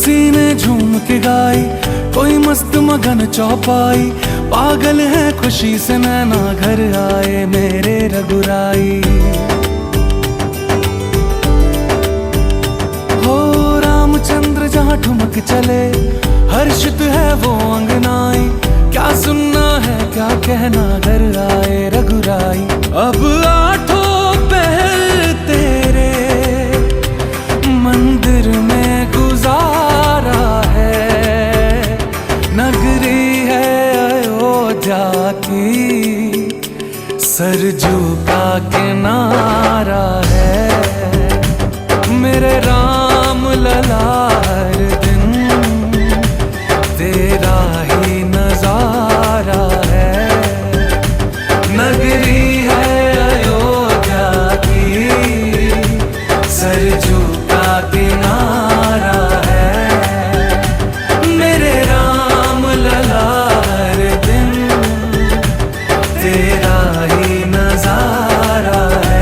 तुलसी ने झूम के गाई, कोई मस्त मगन चौपाई। पागल है खुशी से नैना घर आए मेरे रघुराई। हो रामचंद्र जहाँ ठुमक चले, हर्षित है वो अंगनाई। क्या सुनना है क्या कहना, घर आए रघुराई। अब आठों पहर तेरे मंदिर में गुजारा है। नगरी है अयोध्या की, सरजू का किनारा है। मेरे राम लला हर दिन तेरा ही नजारा है। नगरी है अयोध्या की, सरजू का किनारा है। मेरे राम लला हर दिन तेरा ही नजारा है।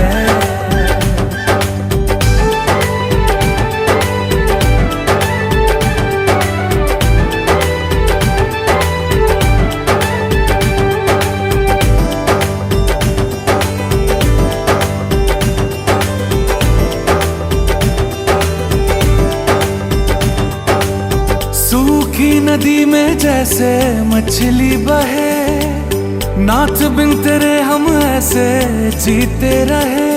सूखी नदी में जैसे मछली बहे, नाथ बिन तेरे हम ऐसे जीते रहे।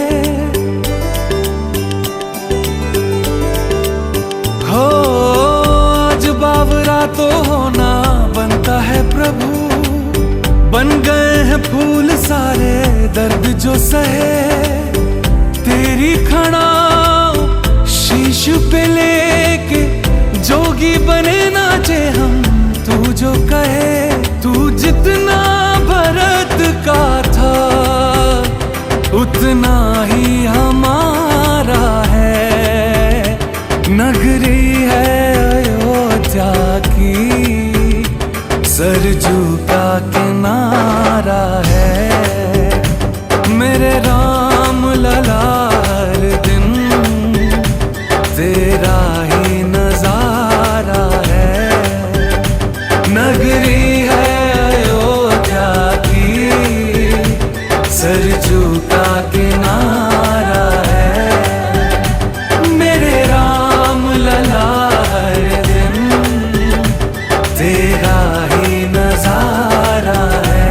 हो आज बावरा तो होना बनता है प्रभु, बन गए हैं फूल सारे दर्द जो सहे। तेरी खड़ाओ शीश पे लेके जोगी बने नाचे हम, तू जो कहे। तू जितना भरत का था उतना ही हमारा है। नगरी है अयोध्या की, सरजू का किनारा है। मेरे राम लला हर दिन तेरा ही नजारा है। नगरी है अयोध्या की, सरजू का किनारा है। मेरे राम लला हर दिन तेरा ही नजारा है।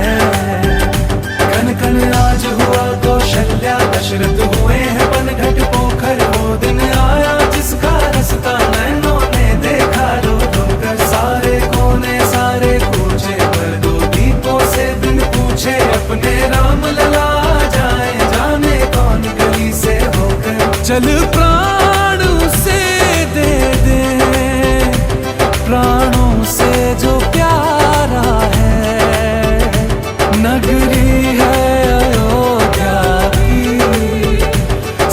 कन कन आज हुआ कौशल्या, दशरथ हुए हैं बनघट पोखर। वो दिन आया जिसका रास्ता नैनों ने देखा रो रो कर। सारे कोने सारे पूछे, पर दो दीपों से बिन पूछे अपने राम लला जाए। जाने कौन गली से होकर चल प्राण उसे दे दे, प्राणों से जो प्यारा है। नगरी है अयोध्या की,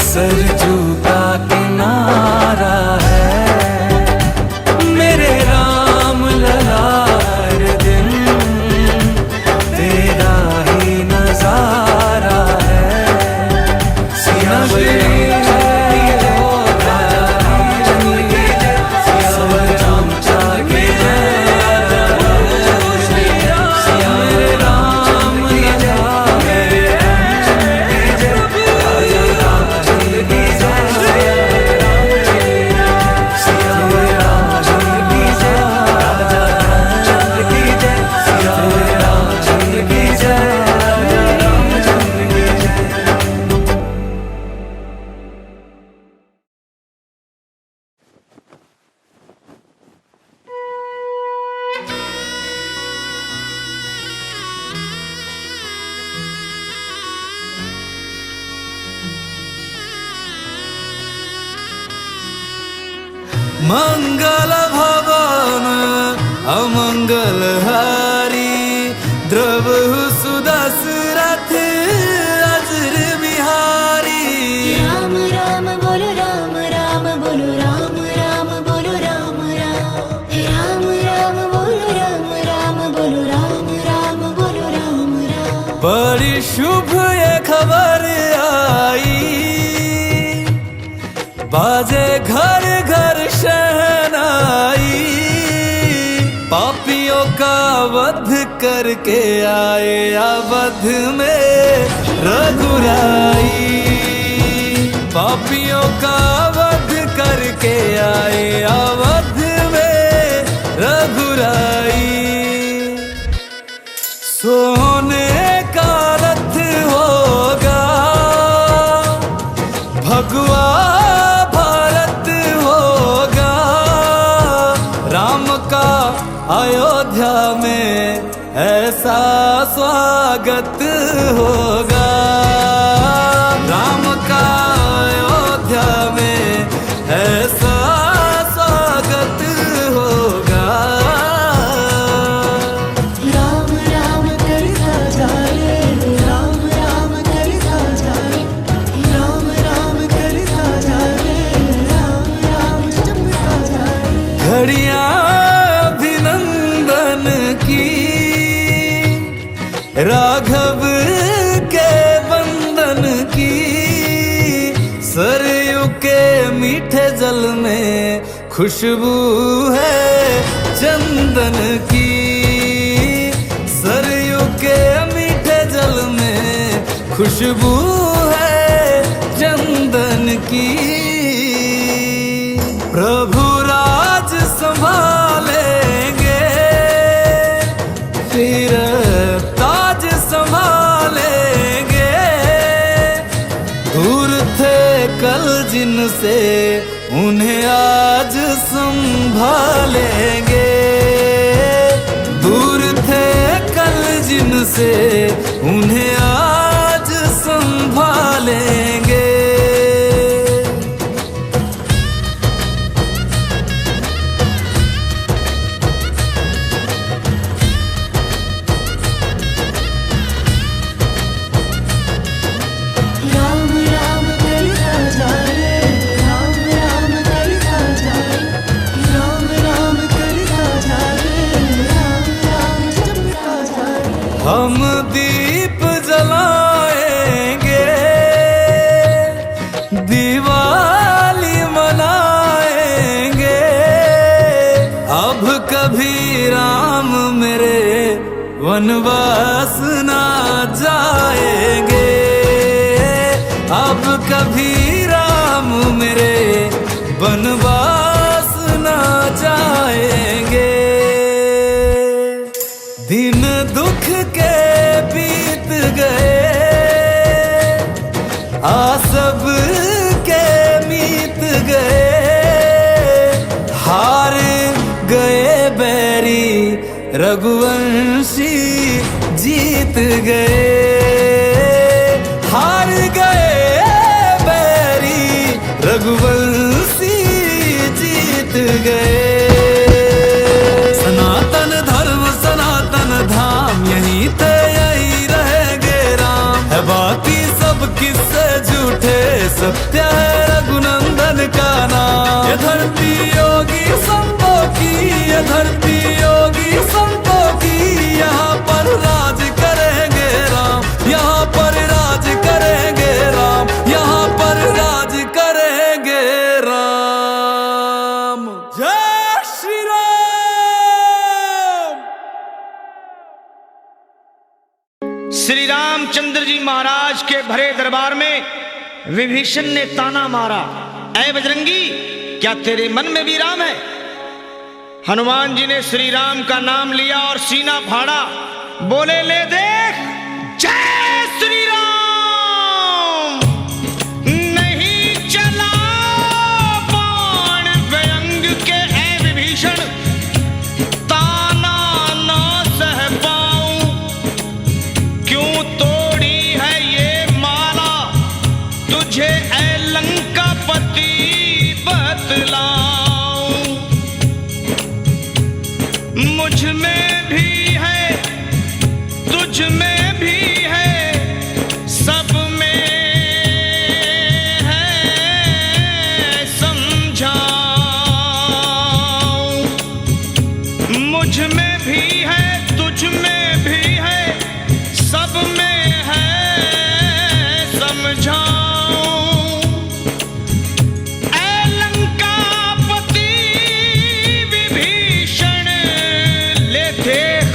सरजू का किनारा है। मेरे राम लला हर दिन तेरा ही नजारा है। नगरी है अयोध्या की, सियावर रामचंद्र की जय। मेरे राम लला मंगल भवन अमंगल हारी, द्रवहु सुदशरथ अजर बिहारी। राम राम बोलो राम राम बोलो राम राम बोलो राम राम। राम राम बोलो राम राम बोलो राम राम बोलो राम राम। बड़ी शुभ ये खबर आई, बाजे घर घर शहनाई। करके आए अवध में रघुराई, पापियों का वध करके आए अवध में रघुराई। सोने का रथ होगा भगवा भारत होगा, राम का अयोध्या में ऐसा स्वागत होगा, राम का अयोध्या में ऐसा स्वागत होगा। राम राम करता जाए, राम राम करता जाए, राम राम करता जाए, राम राम जपता जाए। घड़ियां अभिनंदन की राघव के बंधन की, सरयू के मीठे जल में खुशबू है चंदन की, सरयू के मीठे जल में खुशबू है चंदन की। प्रभु राज संभालेंगे, फिर ताज संभालेंगे, दूर थे कल जिनसे उन्हें आज संभालेंगे, दूर थे कल जिनसे उन्हें आज संभालेंगे। राम राम करता जाए, राम राम करता जाए, राम राम करता जाए, राम राम जपता जाए। हम दीप जलाएंगे, दिवाली मनाएंगे, अब कभी राम मेरे वनवास ना जाएंगे, अब कभी राम मेरे वनवास ना जाएंगे। दिन दुख के बीत गए, आसब के मीत गए, हार गए बैरी रघुवंशी जीत गए, हार गए बैरी रघुवंशी जीत गए। सनातन धर्म सनातन धाम यहीं थे यहीं रहेंगे राम, है बाकी सब किस्से झूठे, सत्य है रघुनंदन का नाम। ये धरती योगी संतों की, ये धरती योगी संतों की, यहाँ पर राज करेंगे राम, यहाँ पर राज करेंगे राम, यहाँ पर राज करेंगे राम। जय श्री राम। श्री रामचंद्र जी महाराज के भरे दरबार में विभीषण ने ताना मारा, ऐ बजरंगी क्या तेरे मन में भी राम है? हनुमान जी ने श्री राम का नाम लिया और सीना फाड़ा, बोले ले देख जय श्री राम। नहीं चला बाण व्यंग के ऐ विभीषण, ताना ना सह पाऊं, क्यों तोड़ी है ये माला, तुझे ऐ लंकापति बतलाऊं। मुझ में भी है तुझ में भी है, सब में है समझाऊं। मुझ में भी है तुझ में भी है, सब में है समझाऊं। ऐ लंकापति विभीषण ले देख,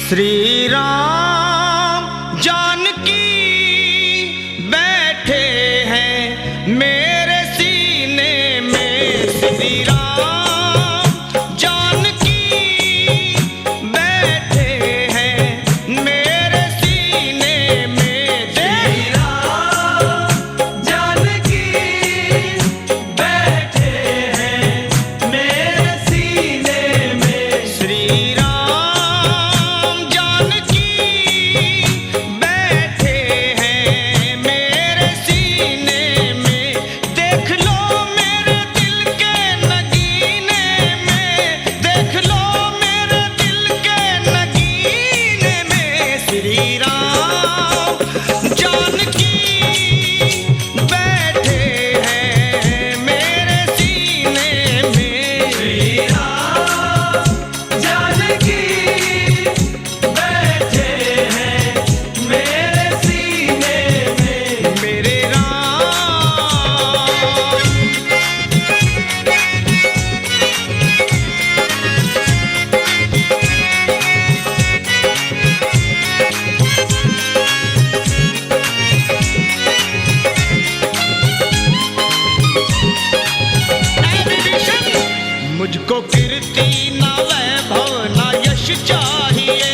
श्री राम जानकी बैठे हैं मेरे सीने में। श्री राम जानकी बैठे हैं मेरे सीने में। श्री राम जानकी बैठे हैं मेरे सीने में। श्री राम जानकी बैठे हैं मेरे सीने में। देख लो मेरे दिल के नगीने में, देख लो मेरे दिल के नगीने में। श्री राम जानकी बैठे हैं मेरे सीने में। श्री राम जानकी बैठे हैं मेरे सीने में। मेरे राम मुझको कीर्ति ना वैभव ना यश चाहिए,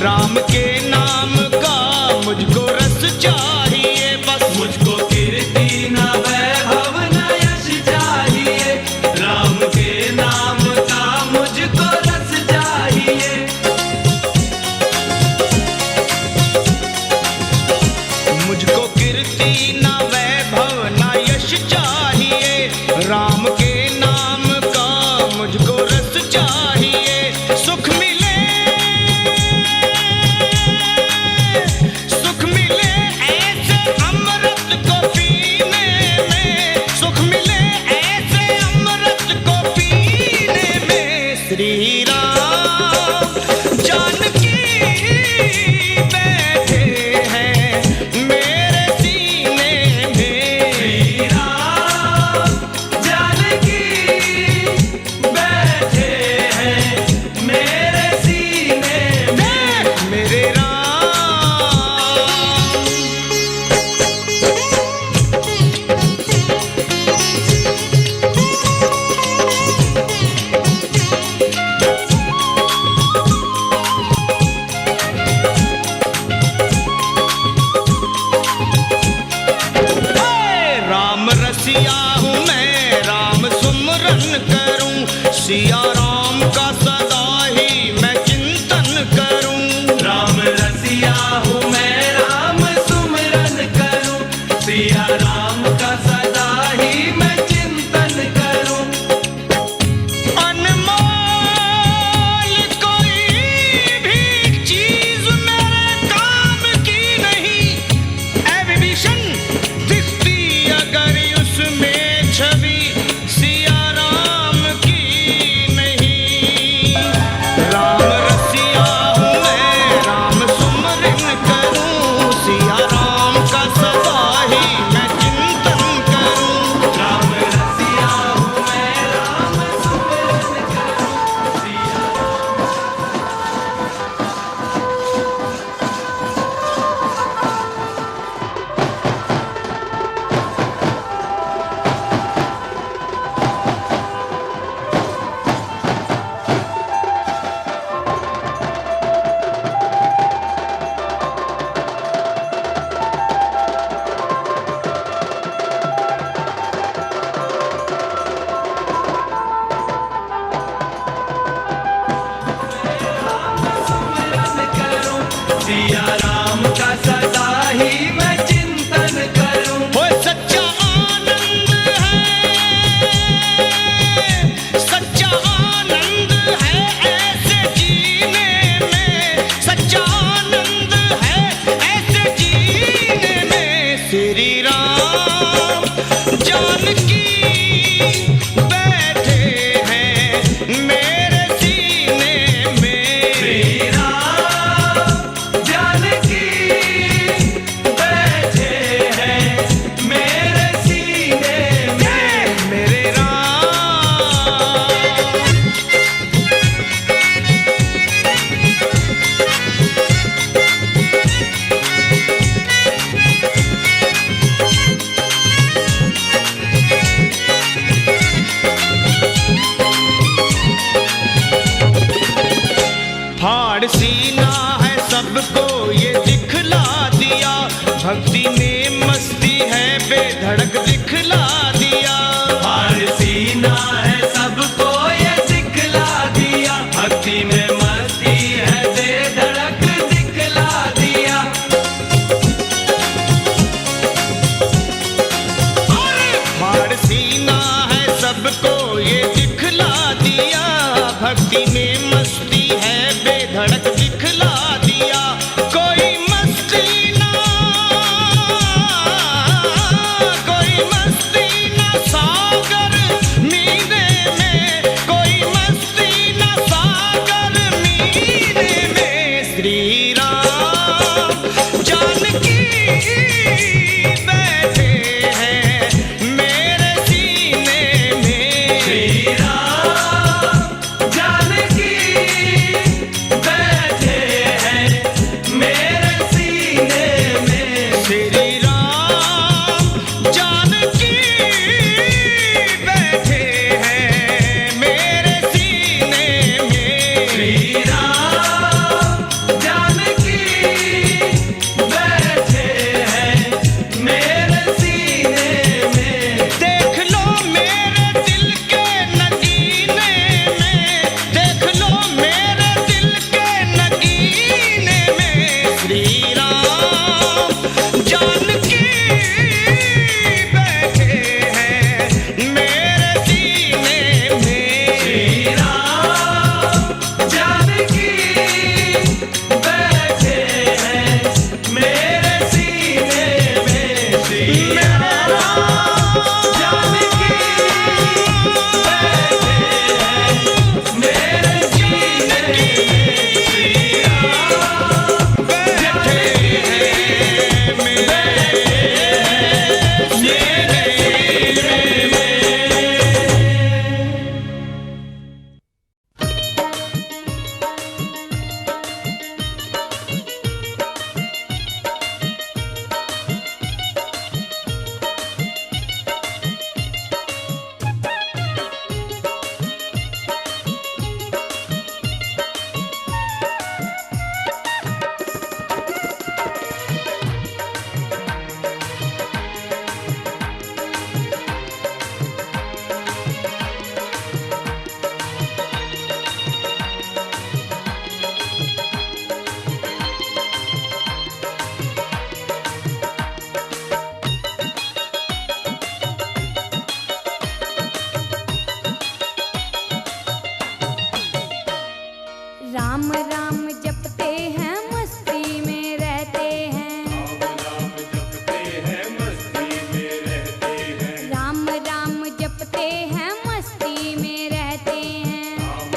राम के नाम का मुझको रस चाहिए बस। मुझको कीर्ति ना वैभव ना यश चाहिए, राम के नाम का मुझको रस चाहिए। मुझको कीर्ति ना वैभव ना यश चाहिए, राम के नाम का मुझको रस चाहिए। सुख मिले ऐसे अमृत को पीने में, सुख मिले ऐसे अमृत को पीने में। श्री राम जानकी बैठे हैं मेरे सीने में। श्री राम जानकी बैठे हैं मेरे सीने में। मेरे राम राम रसिया हूँ मैं, राम सुमरन करूं, सिया राम का सदा ही मैं चिंतन करूं। राम रसिया हूँ मैं, राम सुमरन करूं, सिया राम का सदा ही मैं चिंतन करूं। अनमोल कोई भी चीज मेरे काम की नहीं, ऐ विभीषण दिखती अगर उसमें छवि सिया राम की नहीं। मस्ती में मस्ती है बेधड़क दिखला दिया, कोई मस्ती ना सागर मीरे में, कोई मस्ती ना सागर मीरे में। श्री राम जानकी बैठे हैं मेरे सीने में, श्री राम जानकी बैठे हैं मेरे सीने में, श्री राम जानकी बैठे हैं मेरे सीने में, श्री राम जानकी बैठे हैं मेरे सीने में। देख लो मेरे दिल के नगीने में, देख लो मेरे दिल के नगीने में, श्री राम जानकी बैठे हैं मेरे सीने में, श्री राम जानकी बैठे हैं मेरे सीने में, श्री राम जानकी बैठे हैं मेरे सीने में, श्री राम बैठे हैं मेरे सीने में। राम राम जपते हैं मस्ती में रहते हैं, राम जपते हैं मस्ती में रहते हैं, राम राम जपते हैं मस्ती में रहते हैं। राम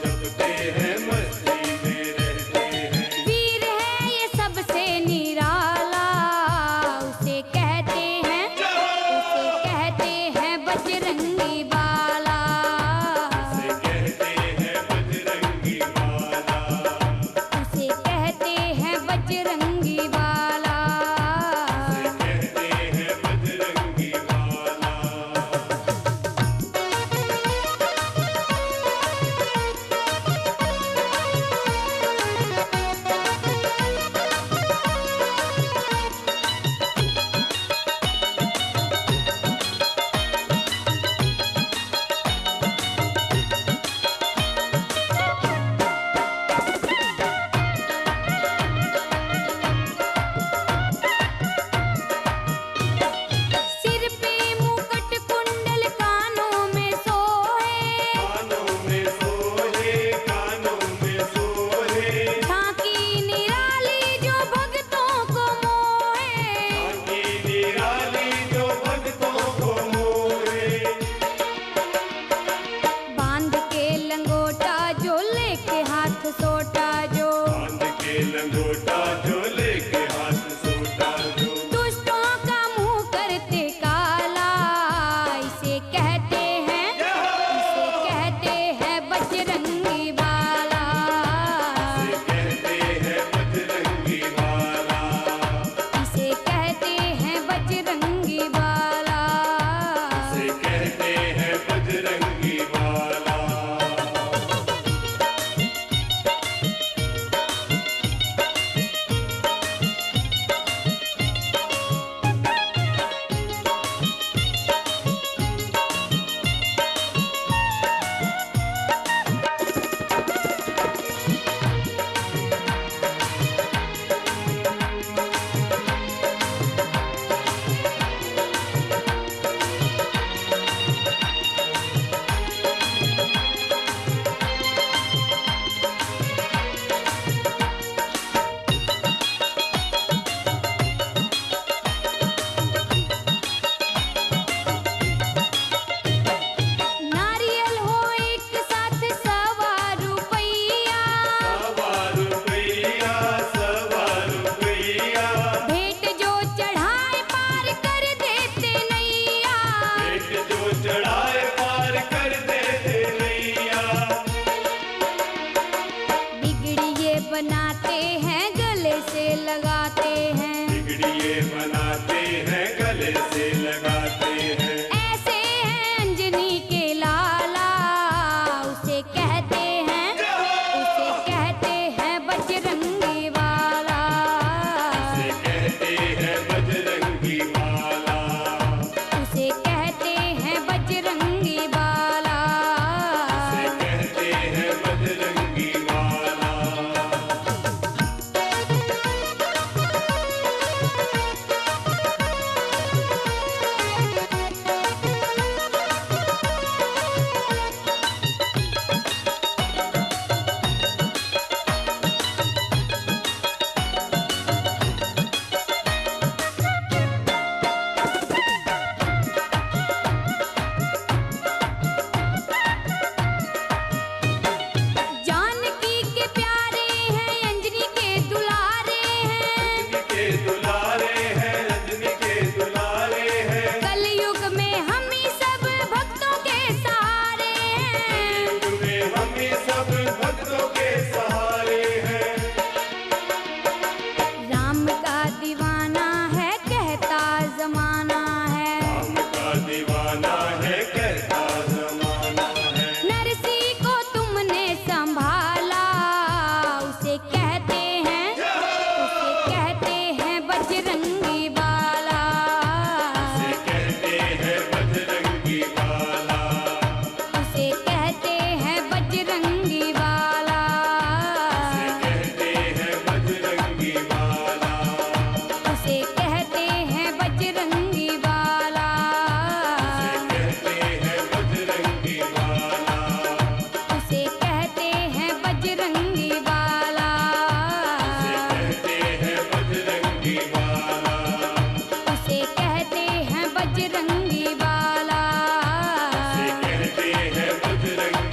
जपते हैं मस्ती में रहते हैं। वीर है ये सबसे निराला, उसे कहते हैं बजरंगी बाला, उसे कहते हैं बजरंगी बाला, उसे कहते हैं बजरंगी बाला। उसे कहते हैं बजरंगी बाला। सिर पे मुकुट कुंडल कानों में सोहे, कानों में सोहे, कानों में सोहे, झांकी निराली जो भक्तों को मोहे, आंखी निराली जो भक्तों को मोहे, बांध के लंगोटा जो लेके हाथ सोटा जो, बांध के लंगोटा जो लेके हाथ सोटा जो, दुष्टों का मुंह करते काला, इसे कहते हैं बजरंगी बाला, उसे कहते हैं बजरंगी बाला, इसे कहते हैं बजरंगी बाला। उसे कहते हैं बजरंगी बाला।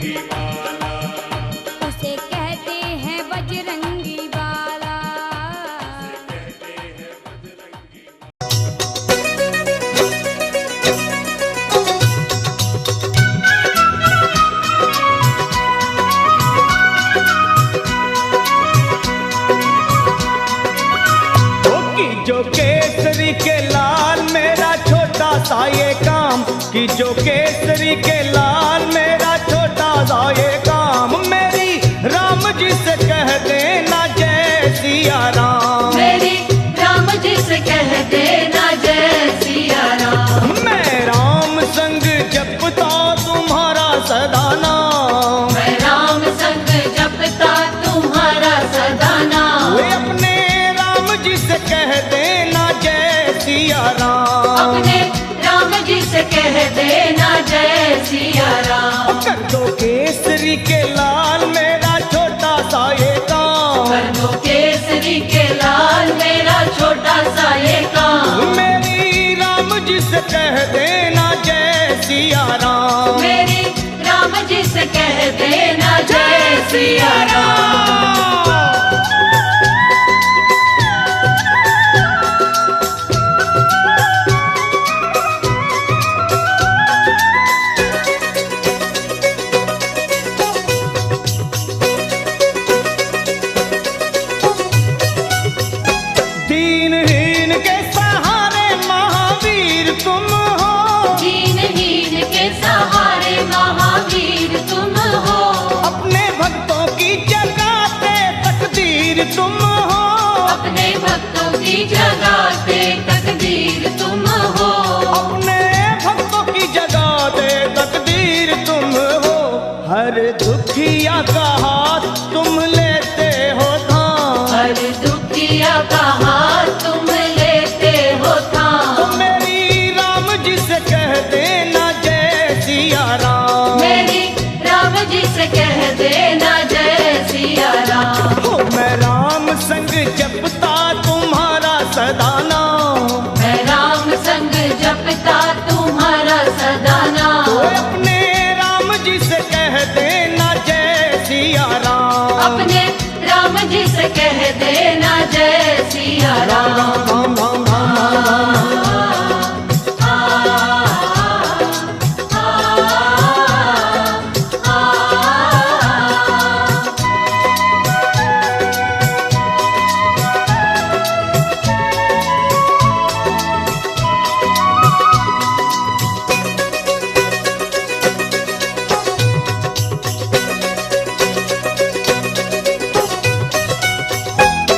बजरंगी वाला। उसे कहते हैं बजरंगी वाला। कहते हैं बजरंगी कि जो केसरी के लाल मेरा छोटा सा ये काम, कि जो केसरी के लाल मेरा छोटा सा ये काम, मेरी राम जी से कह देना जय सिया राम। मेरी राम जी से कह देना जय सिया राम। मैं राम संग जपता तुम्हारा सदा नाम, मैं राम संग जपता तुम्हारा सदा नाम। वे अपने राम जी से कह देना जय सिया राम। अपने राम जी से कह देना जय सिया राम। कर दो केसरी के लाल मेरा छोटा सा ये काम, कर दो केसरी के लाल मेरा छोटा सा ये काम। मेरी राम जी से कह देना जय सिया राम। मेरी राम जी से कह देना जय सिया राम। दीनहीन के सहारे महावीर तुम हो, दीनहीन के सहारे महावीर तुम हो। अपने भक्तों की जगाते तकदीर तुम हो, अपने भक्तों की जगाते तकदीर तुम हो। अपने भक्तों की जगाते तकदीर तुम हो। हर दुखिया का हाथ तुम लेते हो थाम, हर दुखिया का हाथ तुम लेते हो थाम। तो मेरी राम जी से कह देना जय सिया राम। मेरी राम जी से कह देना जय सिया राम। हो मैं राम संग जपता तुम्हारा सदा नाम, मैं राम संग जपता तुम्हारा सदा तो नाम। अपने राम जी से कह देना जय सिया राम। अपने राम जी से कह देना जय सिया राम। राम राम राम राम राम।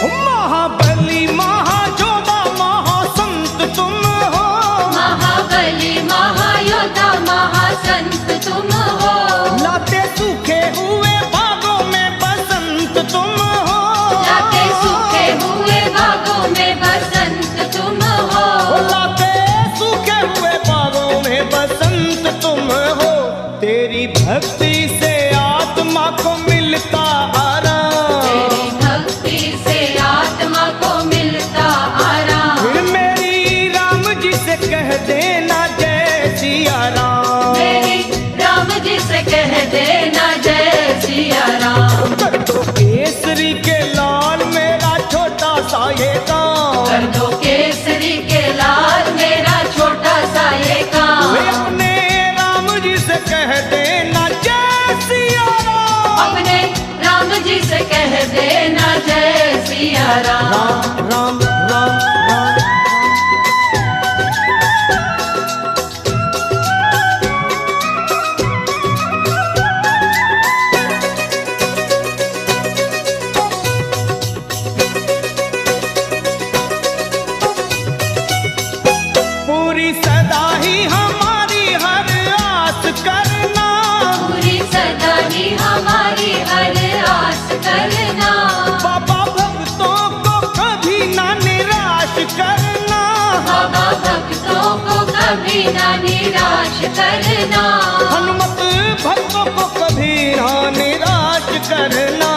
महाबली महाजोधा महासंत तुम हो, महाबली महायोद्धा महासंत तुम हो। लाते सूखे हुए बागों में बसंत तुम हो, लाते सूखे हुए बागों में बसंत तुम हो। लाते सूखे हुए बागों में बसंत तुम हो। तेरी भक्ति से आत्मा को मिलता आराम, तेरी भक्ति से आत्मा को मिलता आराम। फिर मेरी राम जी से कह देना जय सिया राम। मेरी राम जी से कह देना जय सिया राम। कर दो केसरी के लाल मेरा छोटा सा ये काम, कर दो केसरी के लाल मेरा छोटा सा ये काम। वे अपने राम जी से कह देना जय सिया राम। अपने राम जी से कह देना जय सिया राम। राम राम राम राम। पूरी सदा ही हमारी हर आस करना, पूरी सदा ही हमारी हर आस करना। बाबा भक्तों को कभी ना निराश करना, बाबा भक्तों को कभी ना निराश करना। हनुमत भक्तों को कभी ना निराश करना।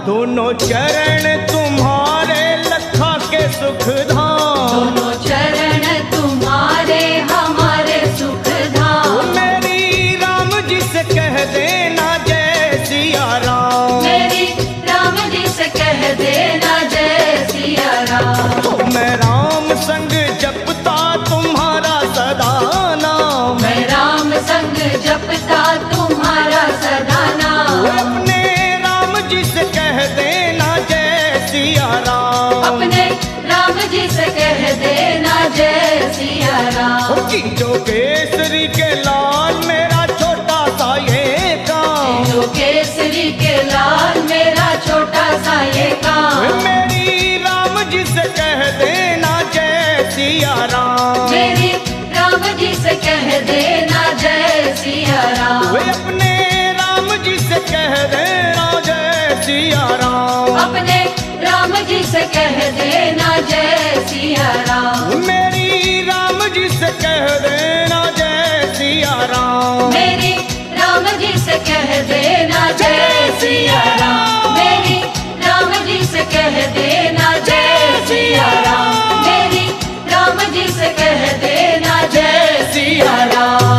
दोनों चरण तुम्हारे लखा के सुख धाम, दोनों चरण तुम्हारे हमारे सुख धाम। मेरी राम जी से कह देना जय जय सिया राम। जीजो केसरी के लाल मेरा छोटा सा ये काम, जो केसरी के लाल मेरा छोटा सा ये काम। मेरी राम जी से कह देना जय सिया राम, मेरी राम जी से कह देना जय सिया राम। वे अपने राम जी से कह देना जय सिया राम, अपने राम जी से कह देना जय सिया राम। मेरी राम जी से कह देना जय सिया राम, मेरी राम जी से कह देना जय सिया राम। मेरी राम जी से कह देना जय सिया राम। मेरी राम जी से कह देना जय सिया राम।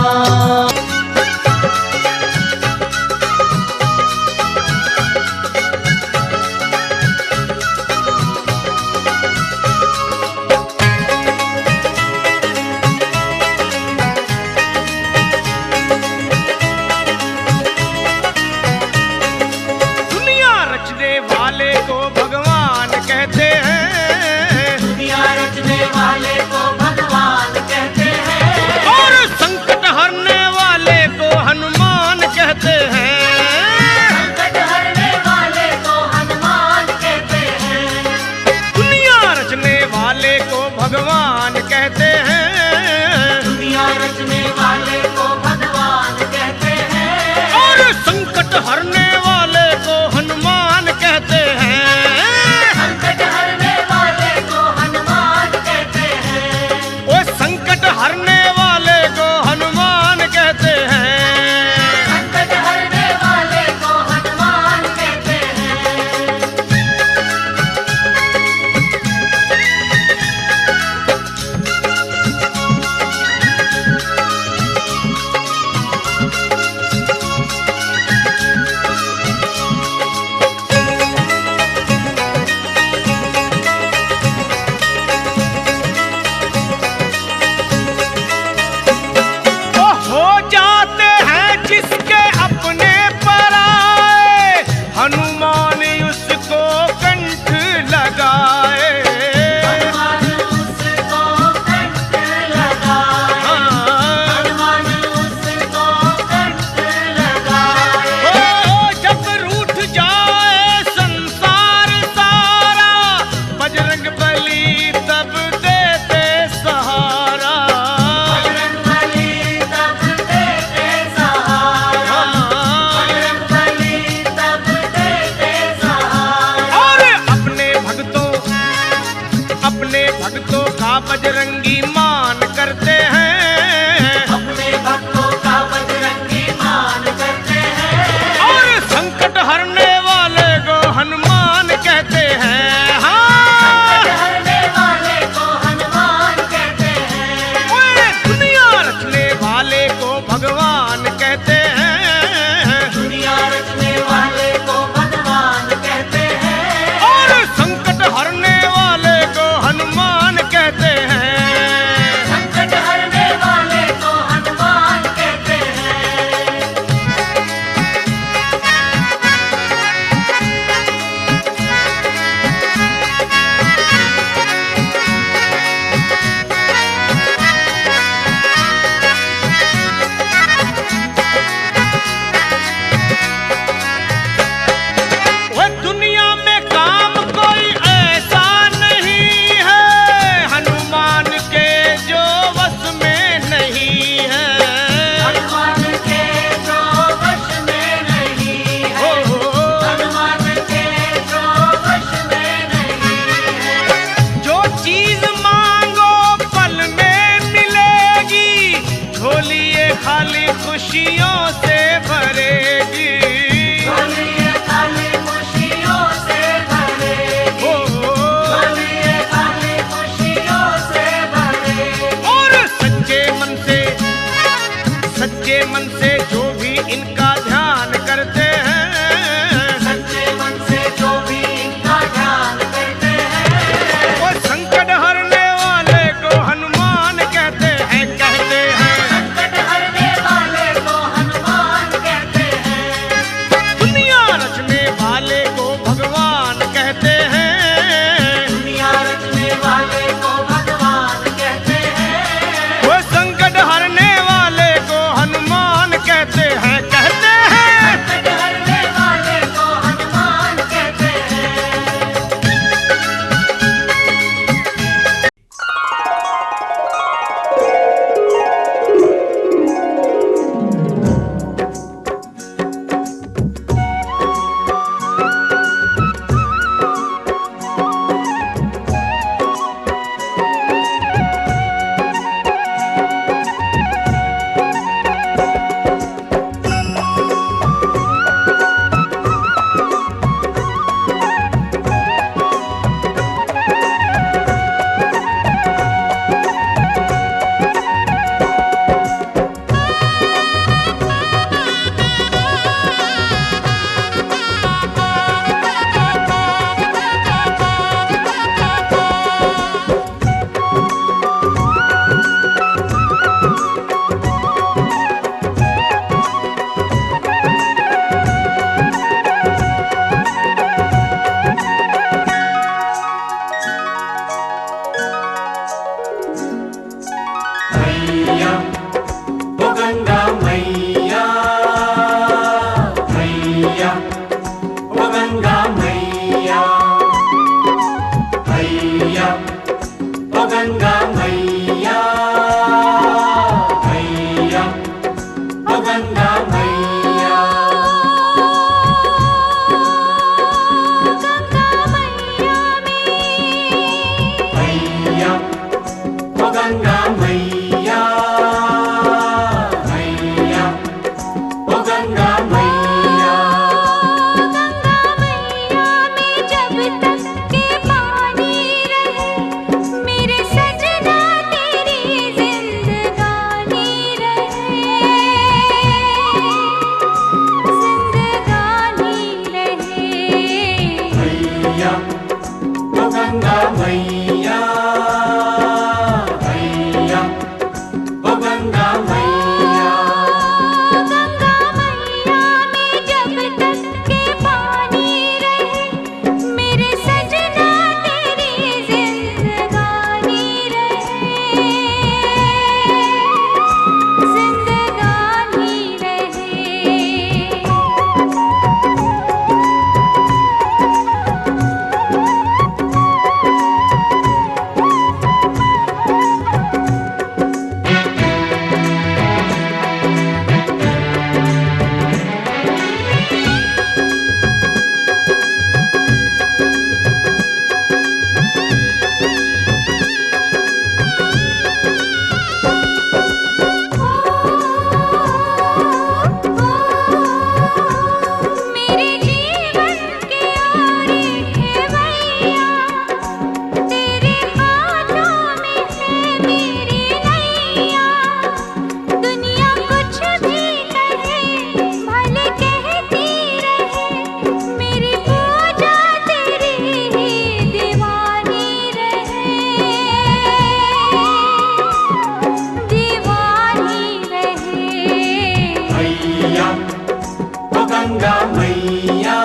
मैया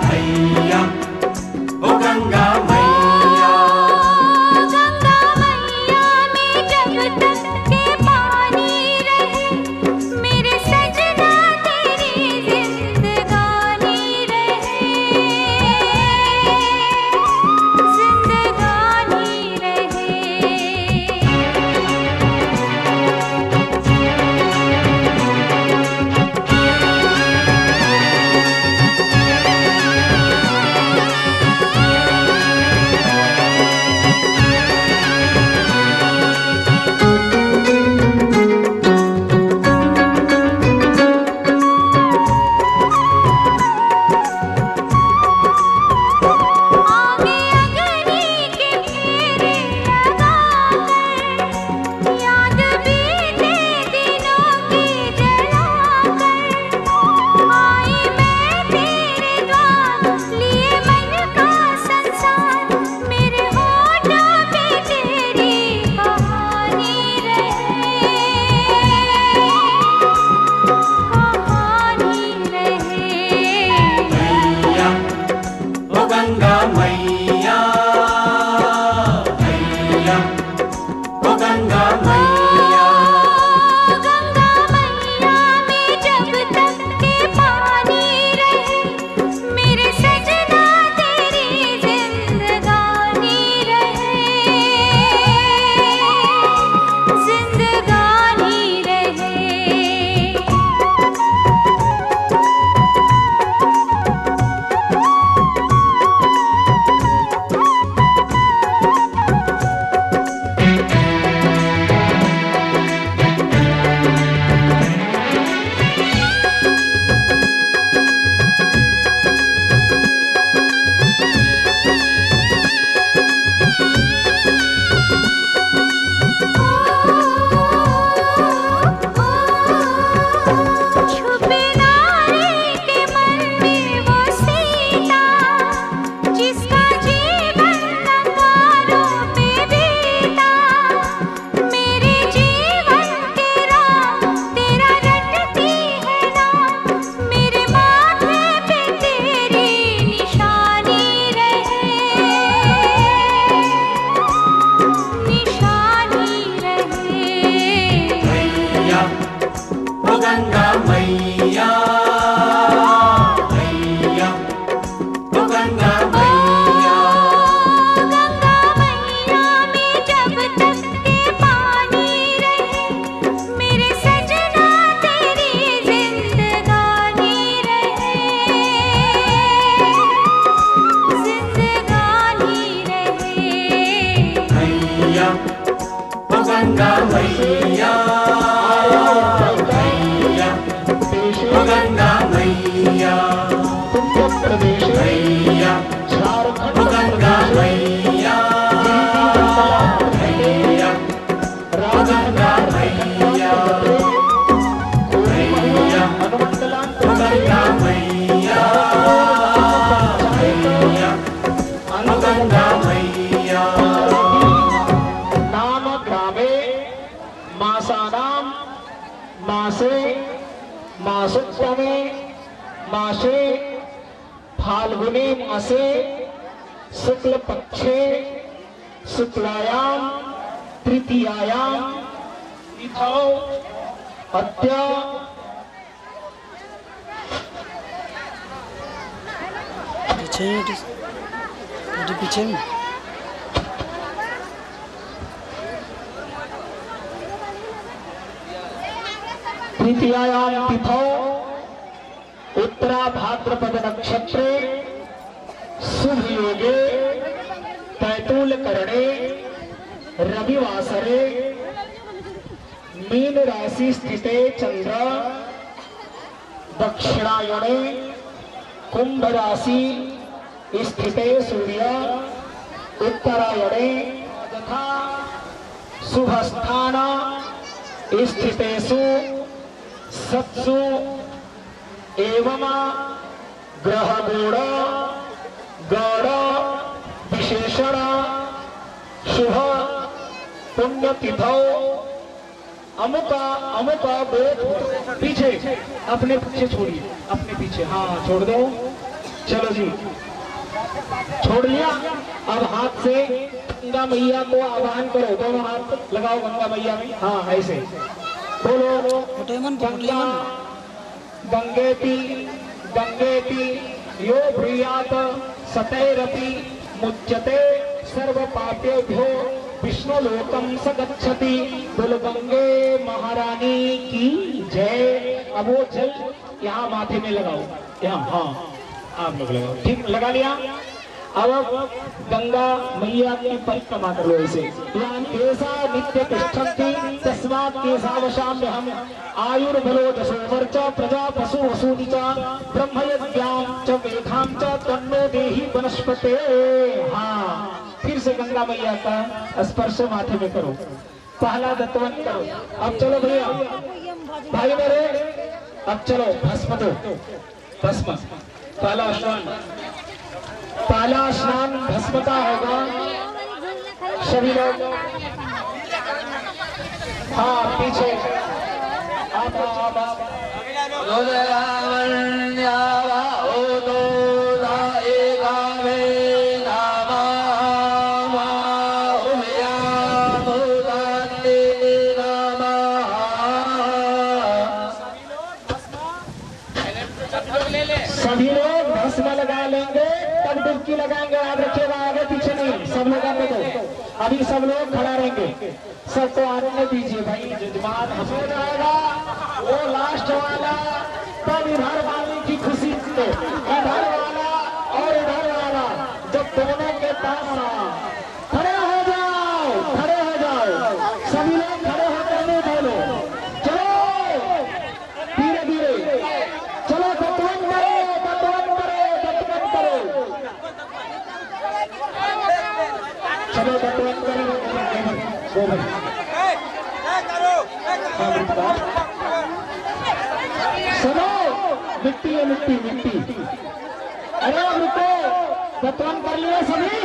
हैया ओ गंगा मैया। गंगा मैया में जब तक के पानी रहे, मेरे सजना तेरी जिंदगानी रहे, जिंदगानी रहे। आगे अग्नि के फेरे लगाकर, याद बीते दिनों की जलाकर, आई मैं तेरे द्वार लिए मन का संसार, मेरे होठों पे तेरी कहानी रहे, कहानी रहे। मैया ओ गंगा मैया हैया ओ गंगा मैया। गंगा मैया में जब तक के पानी रहे, मेरे सजना तेरी जिंदगानी रहे, जिंदगानी रहे। छुपे नारे के मन में वो सीता, जिसका जीवन अंगारों पे बीता, मेरे जीवन के राम तेरा रटती है नाम, मेरे माथे पे तेरी निशानी रहे, निशानी रहे। मैया ओ गंगा मैया हैया ओ गंगा मैया। गंगा मैया में जब तक के पानी रहे, मेरे सजना तेरी जिंदगानी रहे, जिंदगानी रहे। मैया ओ गंगा मैया हैया ओ गंगा मैया। हैया ओ गंगा मैया हैया ओ गंगा मैया। हैया ओ गंगा मैया हैया ओ गंगा मैया। नाम ग्रामे मासानां मासे मासोत्तमे मासे फाल्गुने मासे शुक्ल पक्षे शुक्लायां तृतीयायां तिथौ अद्य पीछे में तृतीयायां तिथौ उत्तरा भाद्रपद नक्षत्रे शुभ योगे तैतूल करणे रविवासरे मीन राशि स्थिते चंद्र दक्षिणायणे कुंभ राशि स्थिते सूर्य उत्तरायणे तथा शुभ स्थान स्थितेषु सत्सु एवं ग्रह गुण गौड़ विशेषण शुभ पुण्यतिथौ अमुक बेट पीछे, अपने पीछे छोड़िए, अपने पीछे, हाँ छोड़ दो। चलो जी, छोड़ लिया। अब हाथ से गंगा मैया को आह्वान करो, दोनों हाथ लगाओ गंगा मैया में, हाँ ऐसे बोलो, गंगा गंगेति गंगेति यो ब्रूयात सतैरपि मुच्यते सर्व पापेभ्यो विष्णु लोकम स गच्छति। बोलो गंगे महारानी की जय। अब वो जल यहाँ माथे में लगाओ, यहाँ, हाँ आप लोग लगाओ, ठीक लगा लिया। अब गंगा मैया की परिक्रमा कर लो ऐसे। केसा नित्य तिष्ठन्ति तस्मात् केशावशाम हम आयुर्बलो जसोवर्च प्रजा पशु वसूनि च ब्रह्म यज्ञां च वेदां च तन्नो देहि वनस्पते। हाँ फिर से गंगा मैया का स्पर्श माथे में करो, पहला दत्तवन करो। अब चलो भैया भाई मेरे, अब चलो भस्म दो, भस्म पहला स्नान भस्म का होगा। सभी लोग हाँ पीछे आप सभी लोग भस्म लगा लेंगे तब डुबकी लगाएंगे। याद रखिएगा, आगे पीछे नहीं, सब लोग आगे दो। अभी सब लोग खड़ा रहेंगे, सबको आने दीजिए भाई। जजमान हो जाएगा वो लास्ट वाला, तब इधर वाले की खुशी से इधर वाला और इधर वाला जब दोनों के पास खड़े हो जाओ, खड़े हो जाओ, सभी लोग खड़े होकर नहीं बोलो। चलो धीरे धीरे चलो, दत्तवन करो, दत्तवन करो, दत्तवन करो, चलो दत्तवन करो। सुनो, मिट्टी है, मिट्टी मिट्टी। अरे रुको, दत्तवन कर लिए सभी।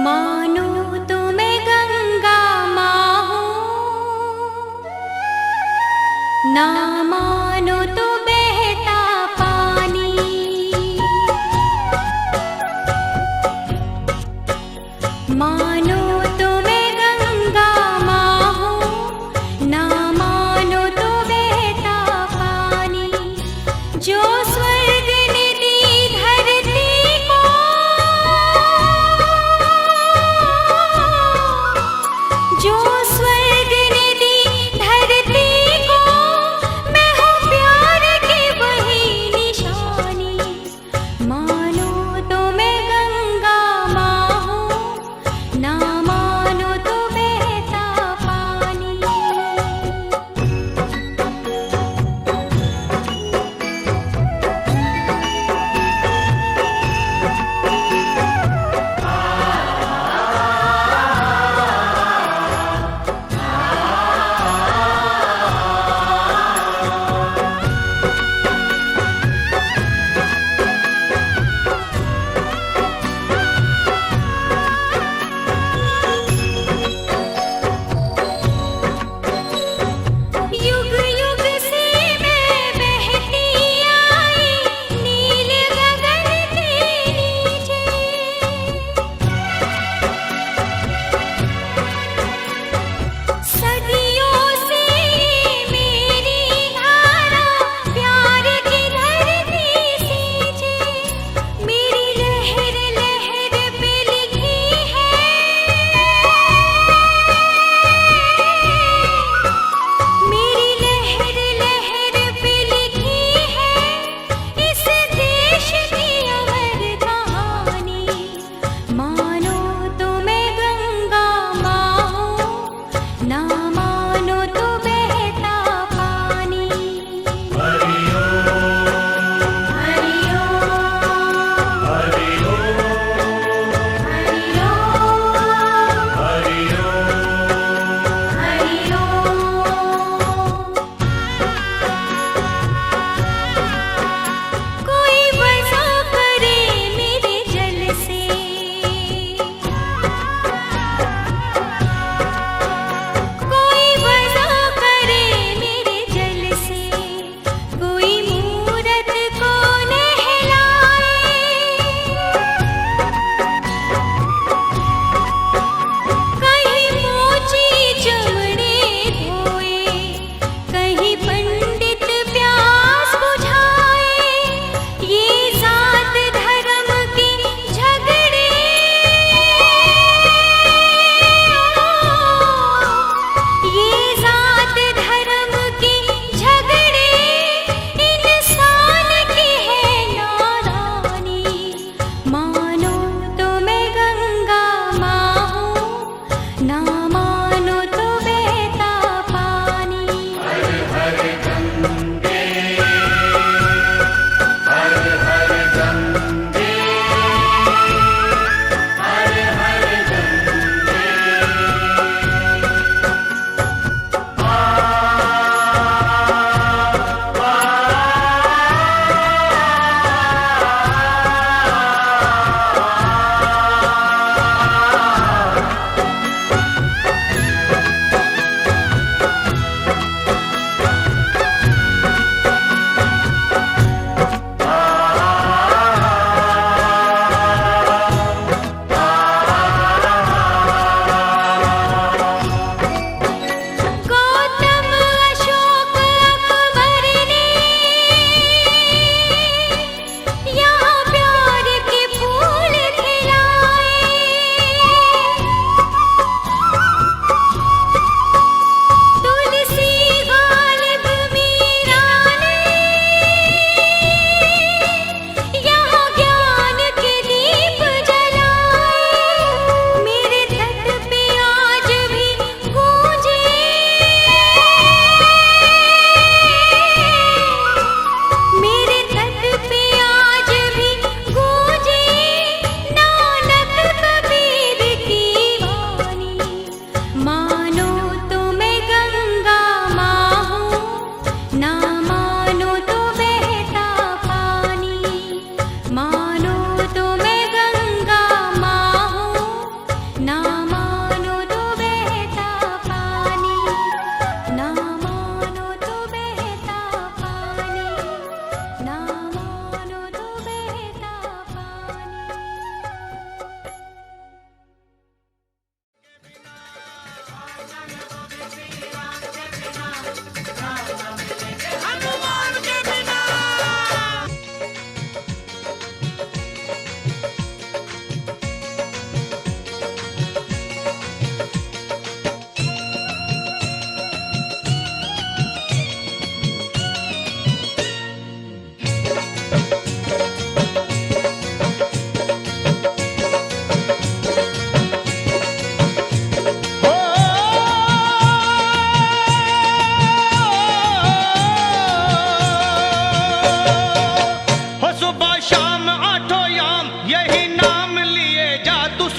मानो तो मैं गंगा माँ हूँ, ना मानो तो बहता पानी। मानो तो मैं गंगा माँ हूँ, ना मानो तो बहता पानी। जो स्वर्ग ने दी धरती को, जो स्वर्ग ने दी धरती को, मैं हूँ प्यार की वही निशानी। मानो तो मैं गंगा माँ हूँ, ना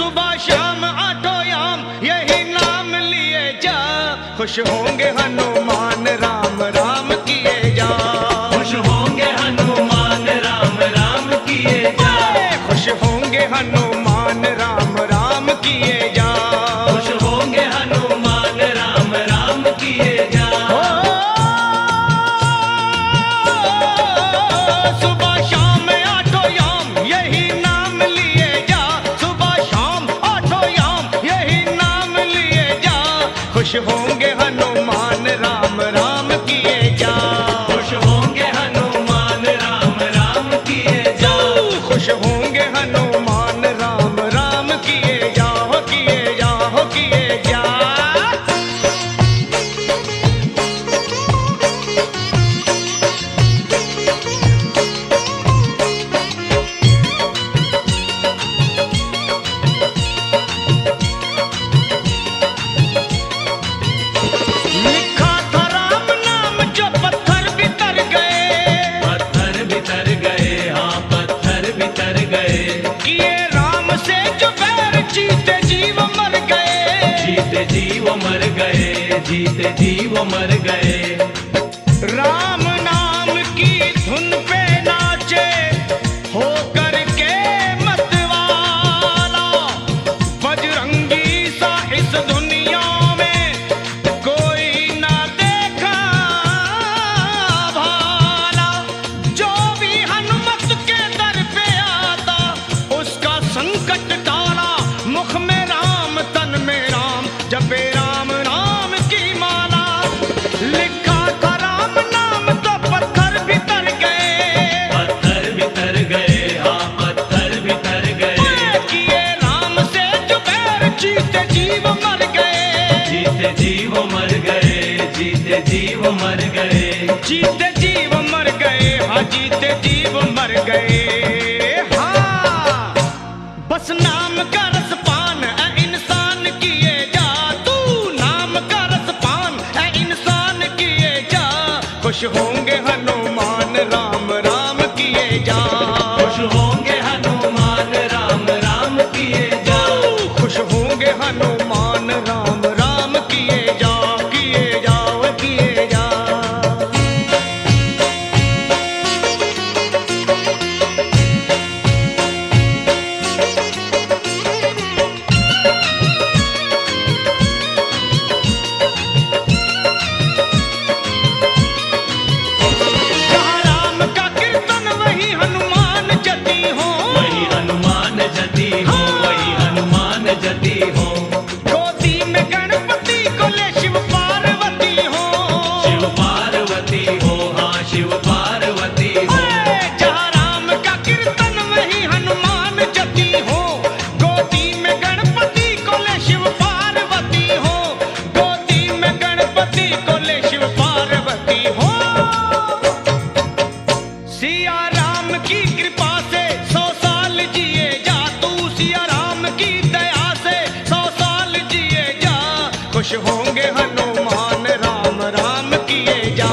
सुबह शाम आठों याम यही नाम लिए जा, खुश होंगे हनुमान राम राम किए जा, खुश होंगे हनुमान राम राम किए जा, खुश होंगे हनुमान राम राम किए जा, खुश होंगे हनुमान राम राम किए जा। सुबह शाम आठों याम यही नाम लिए जा, सुबह शाम आठों याम यही नाम लिए जा, खुश होंगे हनुमान राम राम किए जा, खुश होंगे हनुमान राम राम किए जा, खुश होंगे हनुमान राम राम किए जा, हो किए जा, हो किए जा। लिखा था राम नाम जो पत्थर बितर गए, पत्थर बितर गए, हाँ पत्थर बितर गए, किए राम से जो बैर जीते जीव मर गए, जीते जीव मर गए, जीते जीव मर गए, राम नाम की धुन पे नाचे हो करके मतवाला, बजरंगी सा इस दुनिया में कोई ना देखा भाला, जो भी हनुमत के दर पे आता उसका संकट टाला, मुख में राम तन में राम जपे राम नाम की माला, लिखा था राम नाम तो पत्थर बितर गए, पत्थर बितर गए, हाँ पत्थर बितर गए, किए राम से जो बैर जीते जीव मर गए, जीते जीव मर गए, जीते जीव मर गए, जीते जीव मर गए, हाँ जीते जीव मर गए, हाँ बस नाम का रस पान है इंसान किए जा, तू नाम का रस पान है इंसान किए जा, खुश होंगे हनुमान राम राम किए जा, खुश होंगे हनुमान राम राम किए जा, खुश होंगे हनुमान राम राम किए जा, किए जा, वे किए जा। जहाँ राम का कीर्तन वही हनुमान जति हो, वही हनुमान जति हो, वही हनुमान जति हो, गोदी में गणपति को ले शिव पार्वती हो, शिव पार्वती हो, हाँ शिव पार्वती हो, जहाँ राम का कीर्तन वही हनुमान जति हो, गोदी में गणपति को ले शिव पार्वती हो, गोदी में गणपति को ले शिव पार्वती हो, सिया राम की कृपा से 100 साल जिए जा, तू सिया राम की दया से 100 साल जिए जा, खुश होंगे हनुमान राम राम किए जा,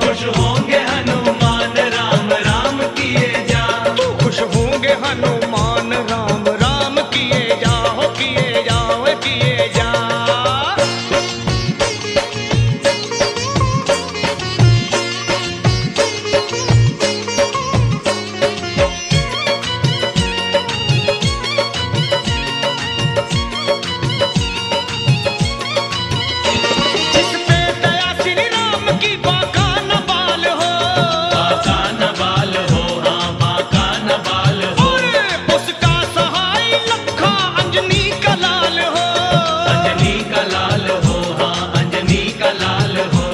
खुश होंगे हनुमान राम राम किए जा, तू खुश होंगे हनुमान राम राम किए जा, हो किए जा, वे किए जा। जिस पे दया श्री राम की बाका न बाल हो, बाका न बाल हो, हाँ बाका न बाल हो, उसका सहाय लखा अंजनी का लाल हो, अंजनी का लाल हो, हाँ अंजनी का लाल हो,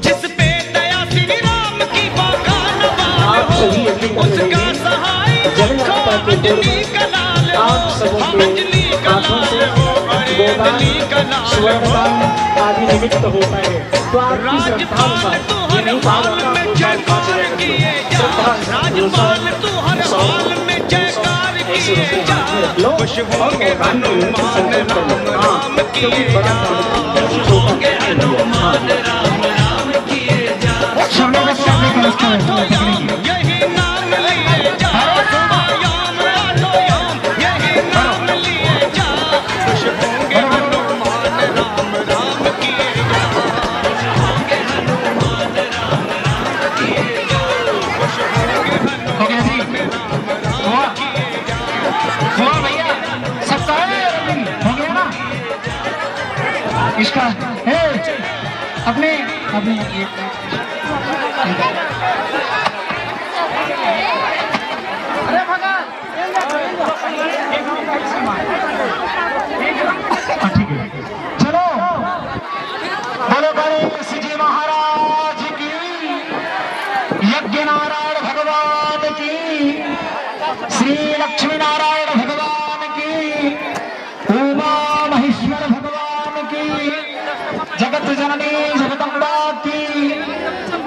जिस पे दया श्री राम की बाका न बाल आप हो, सभी यकीन उसका करेंगे, सहाय जब लखा यहाँ पर अंजनी का लाल हो, आप सबों हाँ, के अंजनी का हाथों लाल से हो, अरे गोदान, अंजनी का लाल स्वर्णदान हो, आदि निमित्त होता है, तो आपकी श्रद्धानुसार राजपाल तू ये हर नहीं कहा हाल जाता में कि जयकार किए जा, राजपाल तू हर हाल में जयकार किए जा, खुश होंगे हनुमान राम राम किए जा, खुश होंगे हनुमान राम राम किए जा, आठों याम यही नाम लिए जा, सुबह याम आठों याम यही नाम लिए जा, इसका है अपने अपने ठीक है चलो बोलो गणेश जी महाराज की, यज्ञ नारायण भगवान की, श्री लक्ष्मी नारायण भगवान की, उमा महेश्वर भगवान की, जगत जननी जगदम्बा की,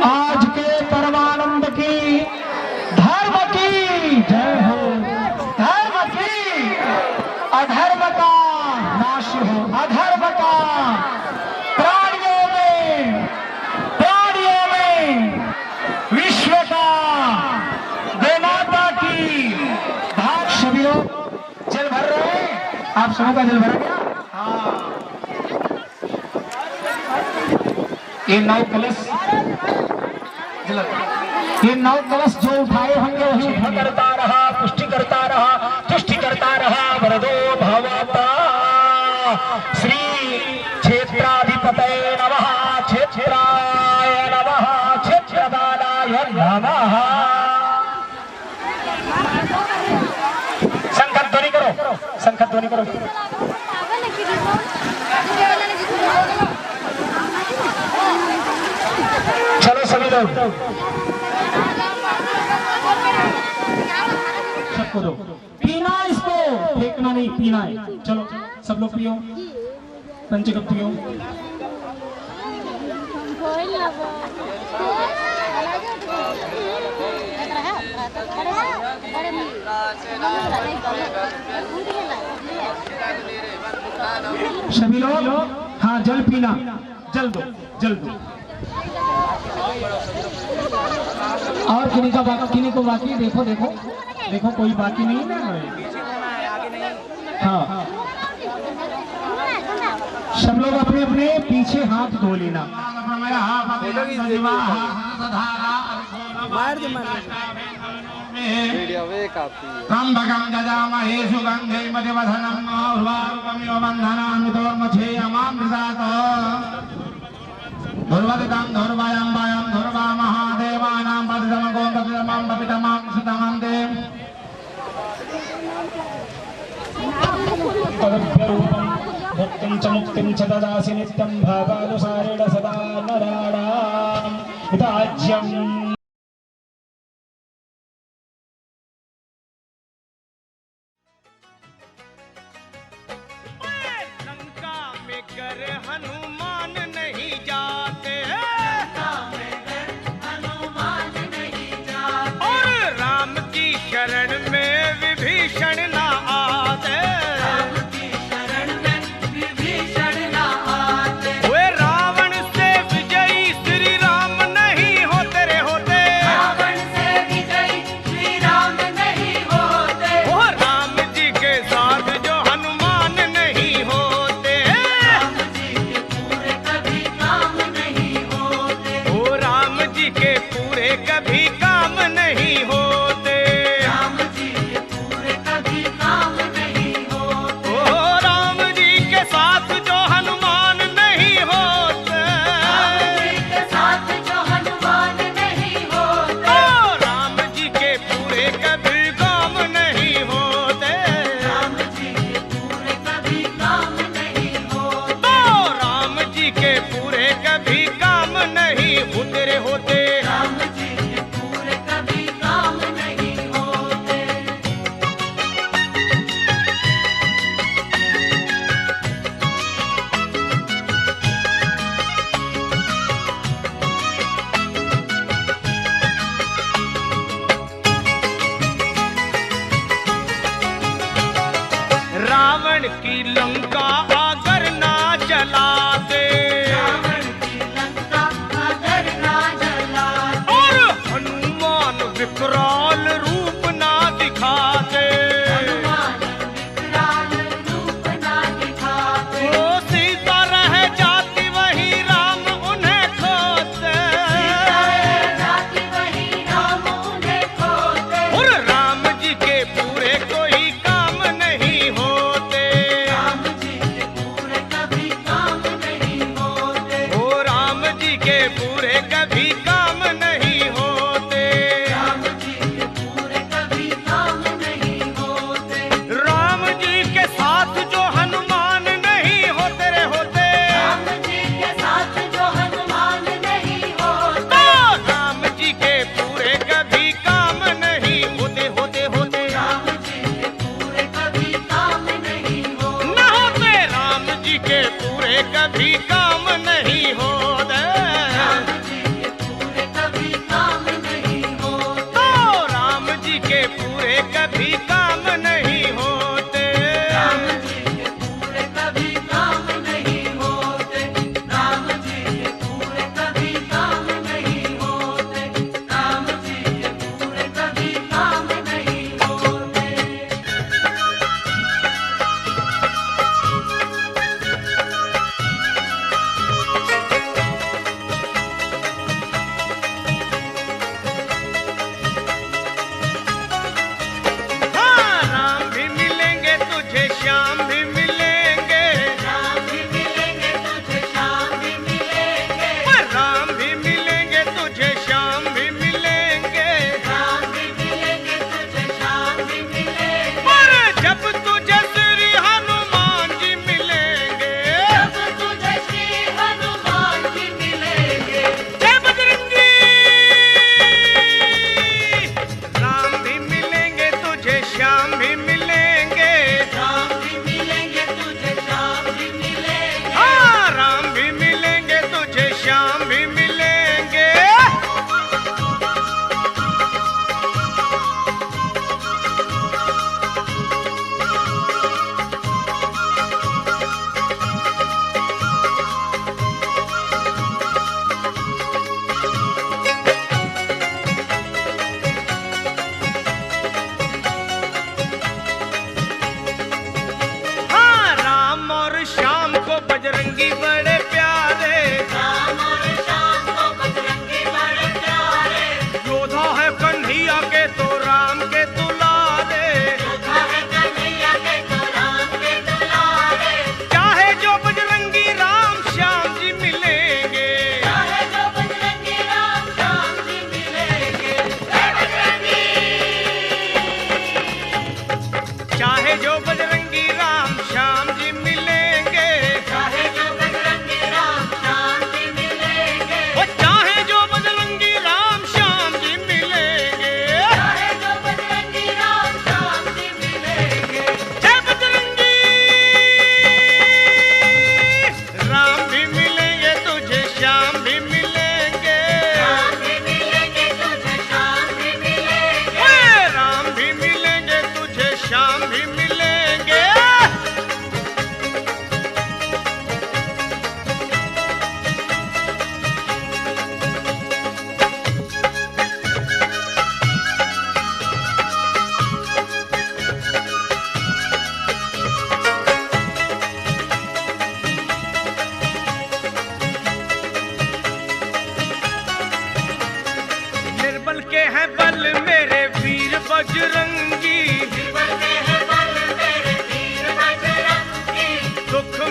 आज के परमानंद की, धर्म की जय हो, धर्म की, अधर्म का नाश हो, अधर्म का प्राणियों में विश्व का देवता की भाग। सभी लोग जल भर रहे हैं, आप सबों का जल भरा गया। हाँ ये 9 कलश ये 9 कलश जो उठाए होंगे वही उठा करता रहा, पुष्टि करता रहा, तुष्टि करता रहा, वरदो भवता श्री क्षेत्राधिपतये नमः, क्षेत्राय नमः, क्षेत्रपालाय नमः। संकट ध्वनि करो, संकट ध्वनि करो। चलो सभी लोग सबको दो, पीना इसको, फेंकना नहीं, पीना है। चलो सब लोग पियो, पंचकप पियो। सभी लोग हाँ जल पीना, जल दो, जल दो। और किन्हीं को बाकी देखो देखो देखो, कोई बाकी नहीं ना। हाँ सब लोग अपने अपने पीछे हाथ धो लेना। त्र्यंबकं यजामहे सुगंधिं पुष्टिवर्धनम् उर्वारुकमिव बन्धनान्वितोर्मध्येयमामृतात् धुर्वदितं धुर्वायं वायं धुर्वा महादेवानां पतितमको पतितमं पपितमं सुतमं देव तदभ्यरूपं भक्तिं च मुक्तिं च ददासि नित्यं भावानुसारेण सदा नराणां हिताज्यम्। हनुमान नहीं जाते, और राम की शरण में विभीषण ना आते, वे रावण से विजयी श्री राम नहीं होते रे होते, वो राम जी के साथ जो हनुमान नहीं होते, के पूरे कभी काम नहीं होते, राम जी के पूरे कभी काम नहीं होते, ओ राम जी के साथ जो हनुमान नहीं होते, राम जी के साथ जो हनुमान नहीं होते, ओ राम जी के पूरे कभी काम नहीं होते, राम जी के पूरे कभी काम नहीं होते, ओ राम जी के पूरे कभी काम नहीं उतरे होते, रावण की लंका अगर ना जलाते, रावण की लंका अगर ना जलाते, और हनुमान विकराल रूप ना दिखाते, हनुमान विकराल रूप ना दिखाते, ओ सीता रह जाती वही राम उन्हें खोते, सीता रह जाती वही राम उन्हें खोते, और राम जी के पूरे कोई काम नहीं होते, राम जी के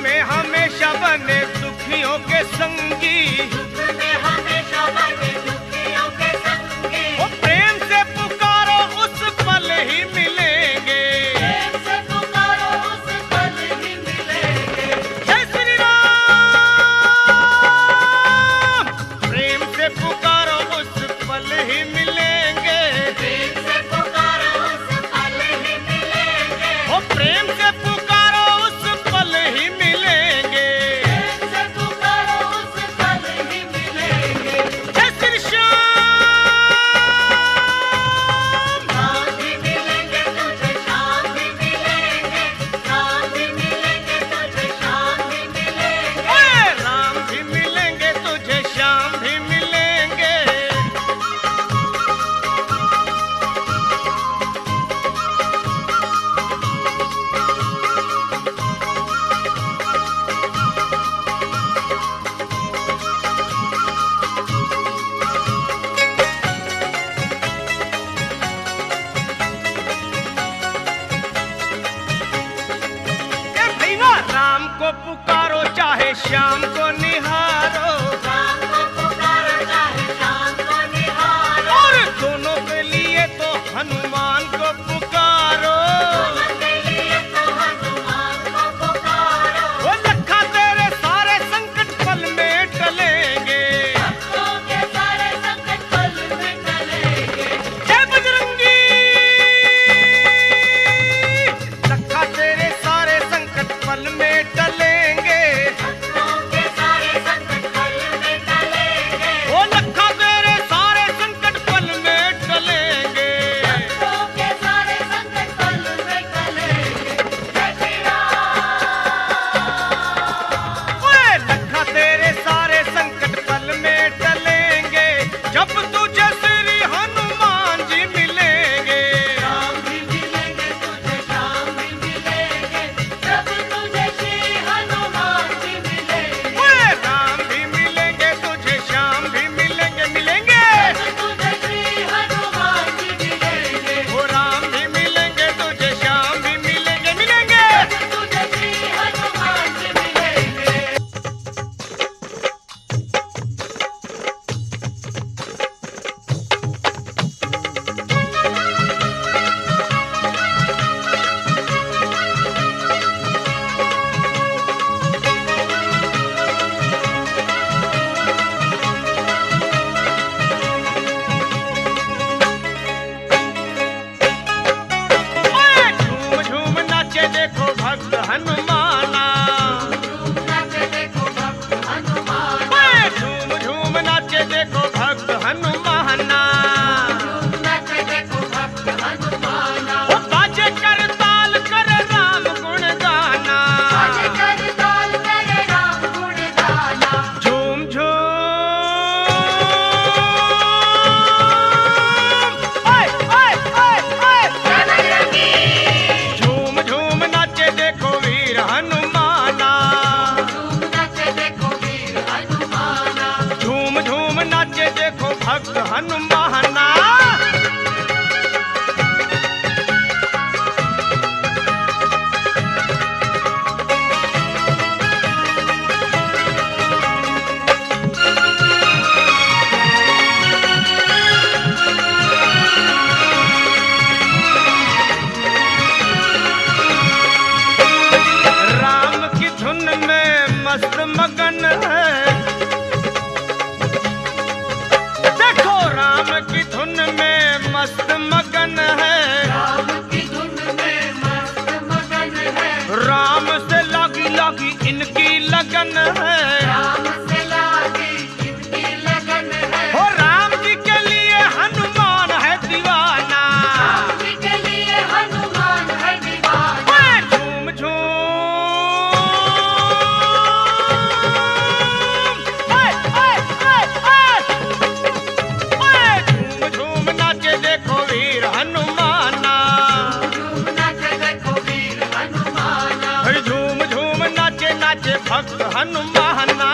में हमेशा बने दुखियों के संगी, दुख में हमेशा बने दुखियों के संगी। वो प्रेम से पुकारो उस पल ही मिलेंगे, प्रेम से पुकारो उस पल ही मिलेंगे। जय श्री राम। प्रेम से पुकारो उस पल ही मिलेंगे, प्रेम से पुकारो उस पल ही मिलेंगे। वो प्रेम से पुकारो उस पल ही मिलेंगे। प्रेम से पुकारो उस पल ही मिलेंगे। जय श्री श्याम। राम भी मिलेंगे तुझे, शाम भी मिलेंगे। राम भी मिलेंगे तुझे, शाम भी मिलेंगे। ओए राम भी मिलेंगे तुझे, श्याम भी मिलेंगे। ए भैया राम को पुकारो चाहे श्याम को निहारो, राम को पुकारो चाहे शाम को निहारो। और दोनों के लिए तो हनुमान को पुकारो। के लिए तो हनुमान को पुकारो। वो लखा तेरे सारे संकट पल में टलेंगे। भक्तों के सारे संकट पल में टलेंगे। जय बजरंगी। लखा तेरे सारे संकट पल में टलेंगे। भक्तों के सारे संकट पल में टलेंगे। वो लखा तेरे सारे संकट पल में टलेंगे। भक्तों के सारे संकट पल में टलेंगे। जय श्री राम। ओए लखा तेरे सारे संकट पल में टलेंगे, जब तुझे श्री हनुमान जी मिलेंगे। राम भी मिलेंगे तुझे, शाम भी मिलेंगे। जब तुझे श्री हनुमान जी मिलेंगे। ओए राम भी मिलेंगे तुझे, श्याम भी मिलेंगे, मिलेंगे। जब तुझे श्री हनुमान जी मिलेंगे। वो राम भी मिलेंगे तुझे, श्याम भी मिलेंगे, मिलेंगे। जब तुझे श्री हनुमान जी मिलेंगे। ओए झूम झूम नाचे देखो भक्त हनुमाना। झूम नाचे देखो भक्त हनुमान। ओए झूम झूम नाचे देखो भक्त हनुमाना। झूम नाचे देखो भक्त हनुमान। वो बाजे कर ताल कर राम गुण गाना। आज कर ताल करे राम गुण गाना। झूम झूम ओए ओए ओए ओए जय बजरंगी। झूम झूम नाचे देखो वीर हनुमाना। झूम नाचे देखो वीर हनुमान। झूम झूम नाचे देखो भक्त हनुमाना। राम की धुन में मस्त मगन है, देखो राम की धुन में मस्त मगन है। राम की धुन में मस्त मगन है। राम से लागी लागी इनकी लगन है। राम से लागी इनकी लगन है। हो राम जी के लिए हनुमान है दीवाना। राम जी के लिए हनुमान है दीवाना। ओए झूम झूम ओए ओए ओए ओए ओए झूम झूम नाचे देखो वीर हनुमाना। झूम नाचे देखो वीर हनुमान। झूम झूम नाचे नाचे भक्त हनुमाना।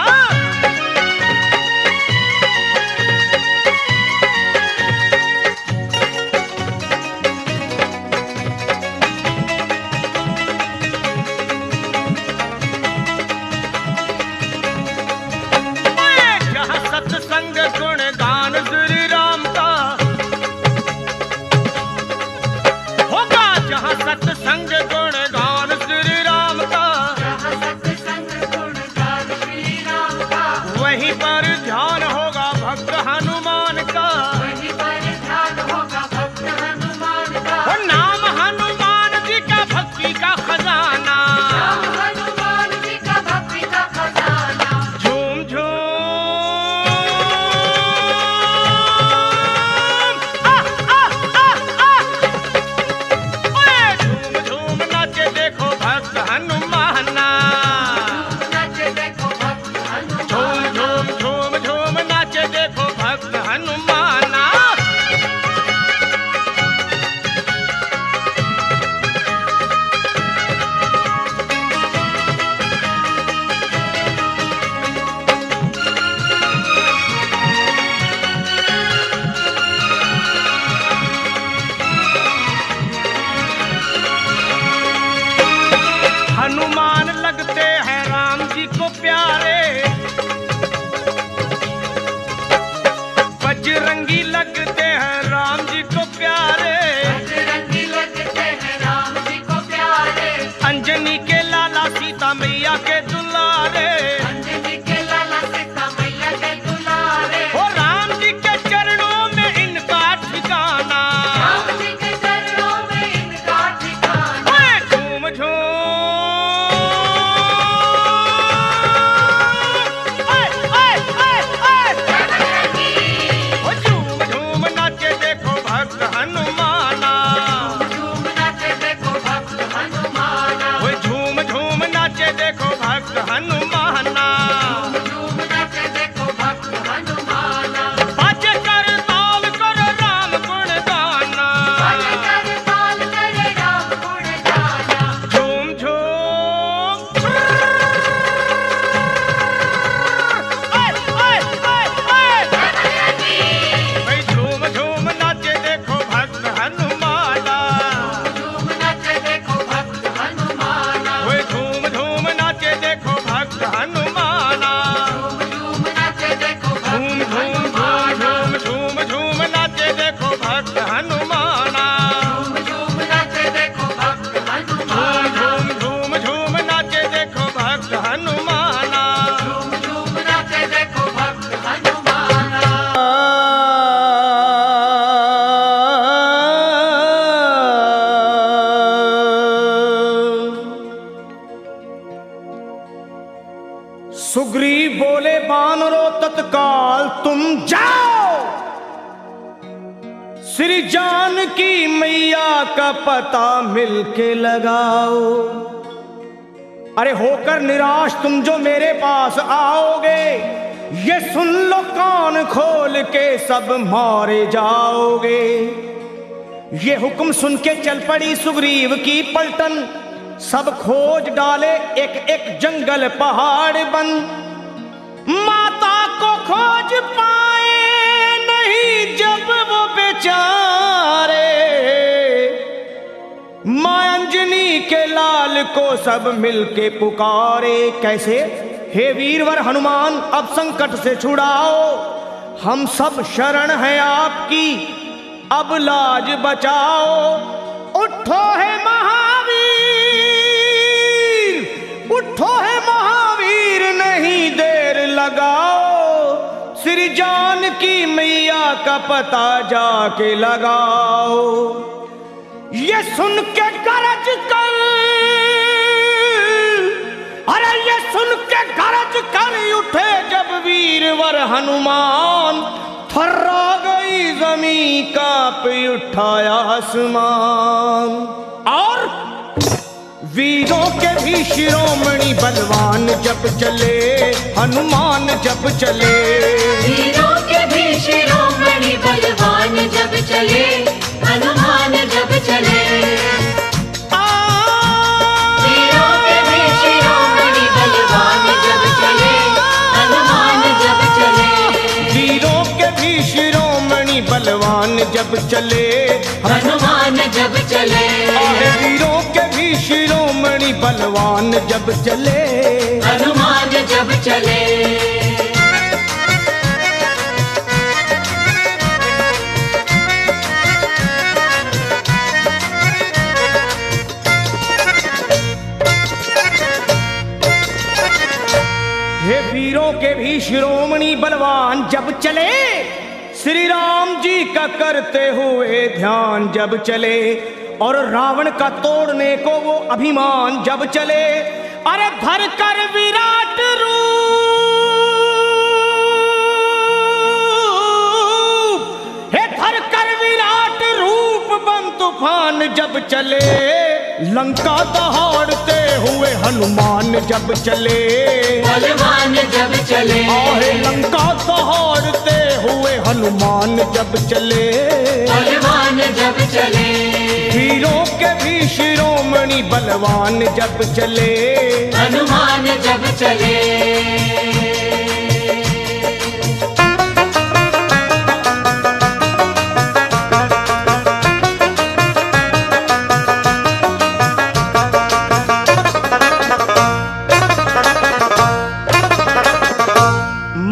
देखो भक्त हनुमाना, झूम नाचे देखो भक्त हनुमाना, बाजे कर ताल कर राम गुण गाना, बाजे कर ताल करे राम गुण गाना, झूम झूम ओए ओए ओए ओए भाई झूम झूम नाचे देखो भक्त हनुमाना, झूम नाचे देखो भक्त हनुमाना, ओए झूम झूम नाचे देखो भक्त हनुमाना, झूम नाचे देखो झूम भक्त झूम हनुमाना, झूम झूम झूम नाचे देखो भक्त हनुमाना, झूम नाचे देखो भक्त हनुमाना, झूम झूम नाचे देखो भक्त हनुमाना। झूम नाचे देखो भक्त हनुमाना। सुग्रीव बोले बानरों तत्काल तुम जाओ, श्री जानकी मैया का पता मिलके लगाओ। अरे होकर निराश तुम जो मेरे पास आओगे, ये सुन लो कान खोल के सब मारे जाओगे। ये हुक्म सुन के चल पड़ी सुग्रीव की पलटन, सब खोज डाले एक एक जंगल पहाड़ बन, माता को खोज पाए नहीं जब वो बेचारे, मां अंजनी के लाल को सब मिलके पुकारे। कैसे? हे वीरवर हनुमान अब संकट से छुड़ाओ, हम सब शरण हैं आपकी अब लाज बचाओ। उठो है महावीर, उठो है महावीर नहीं देर लगाओ, श्री जानकी मैया का पता जाके लगाओ। ये सुन के गरज कर, अरे ये सुन के गरज कर उठे जब वीरवर हनुमान, थर्रा गई जमीन कांप उठाया आसमान। और वीरों के भी शिरोमणि बलवान जब चले, हनुमान जब चले, वीरों के भी शिरोमणि बलवान जब चले, हनुमान जब चले, वीरों के भी शिरोमणि बलवान जब चले, हनुमान जब चले, वीरों के भी शिरोमणि बलवान जब चले, हनुमान जब चले, अरे वीरों के भी शिरोमणि बलवान जब चले, हनुमान जब चले। हे वीरों के भी शिरोमणि बलवान जब चले, श्री राम जी का करते हुए ध्यान जब चले, और रावण का तोड़ने को वो अभिमान जब चले, अरे धर कर विराट रूप, हे धर कर विराट रूप बन तूफान जब चले, लंका दहाड़ते हुए हनुमान जब चले, बलवान जब चले, आहे लंका दहाड़ते हुए हनुमान जब चले, बलवान जब चले, वीरों के भी शिरोमणि बलवान जब चले, हनुमान जब चले।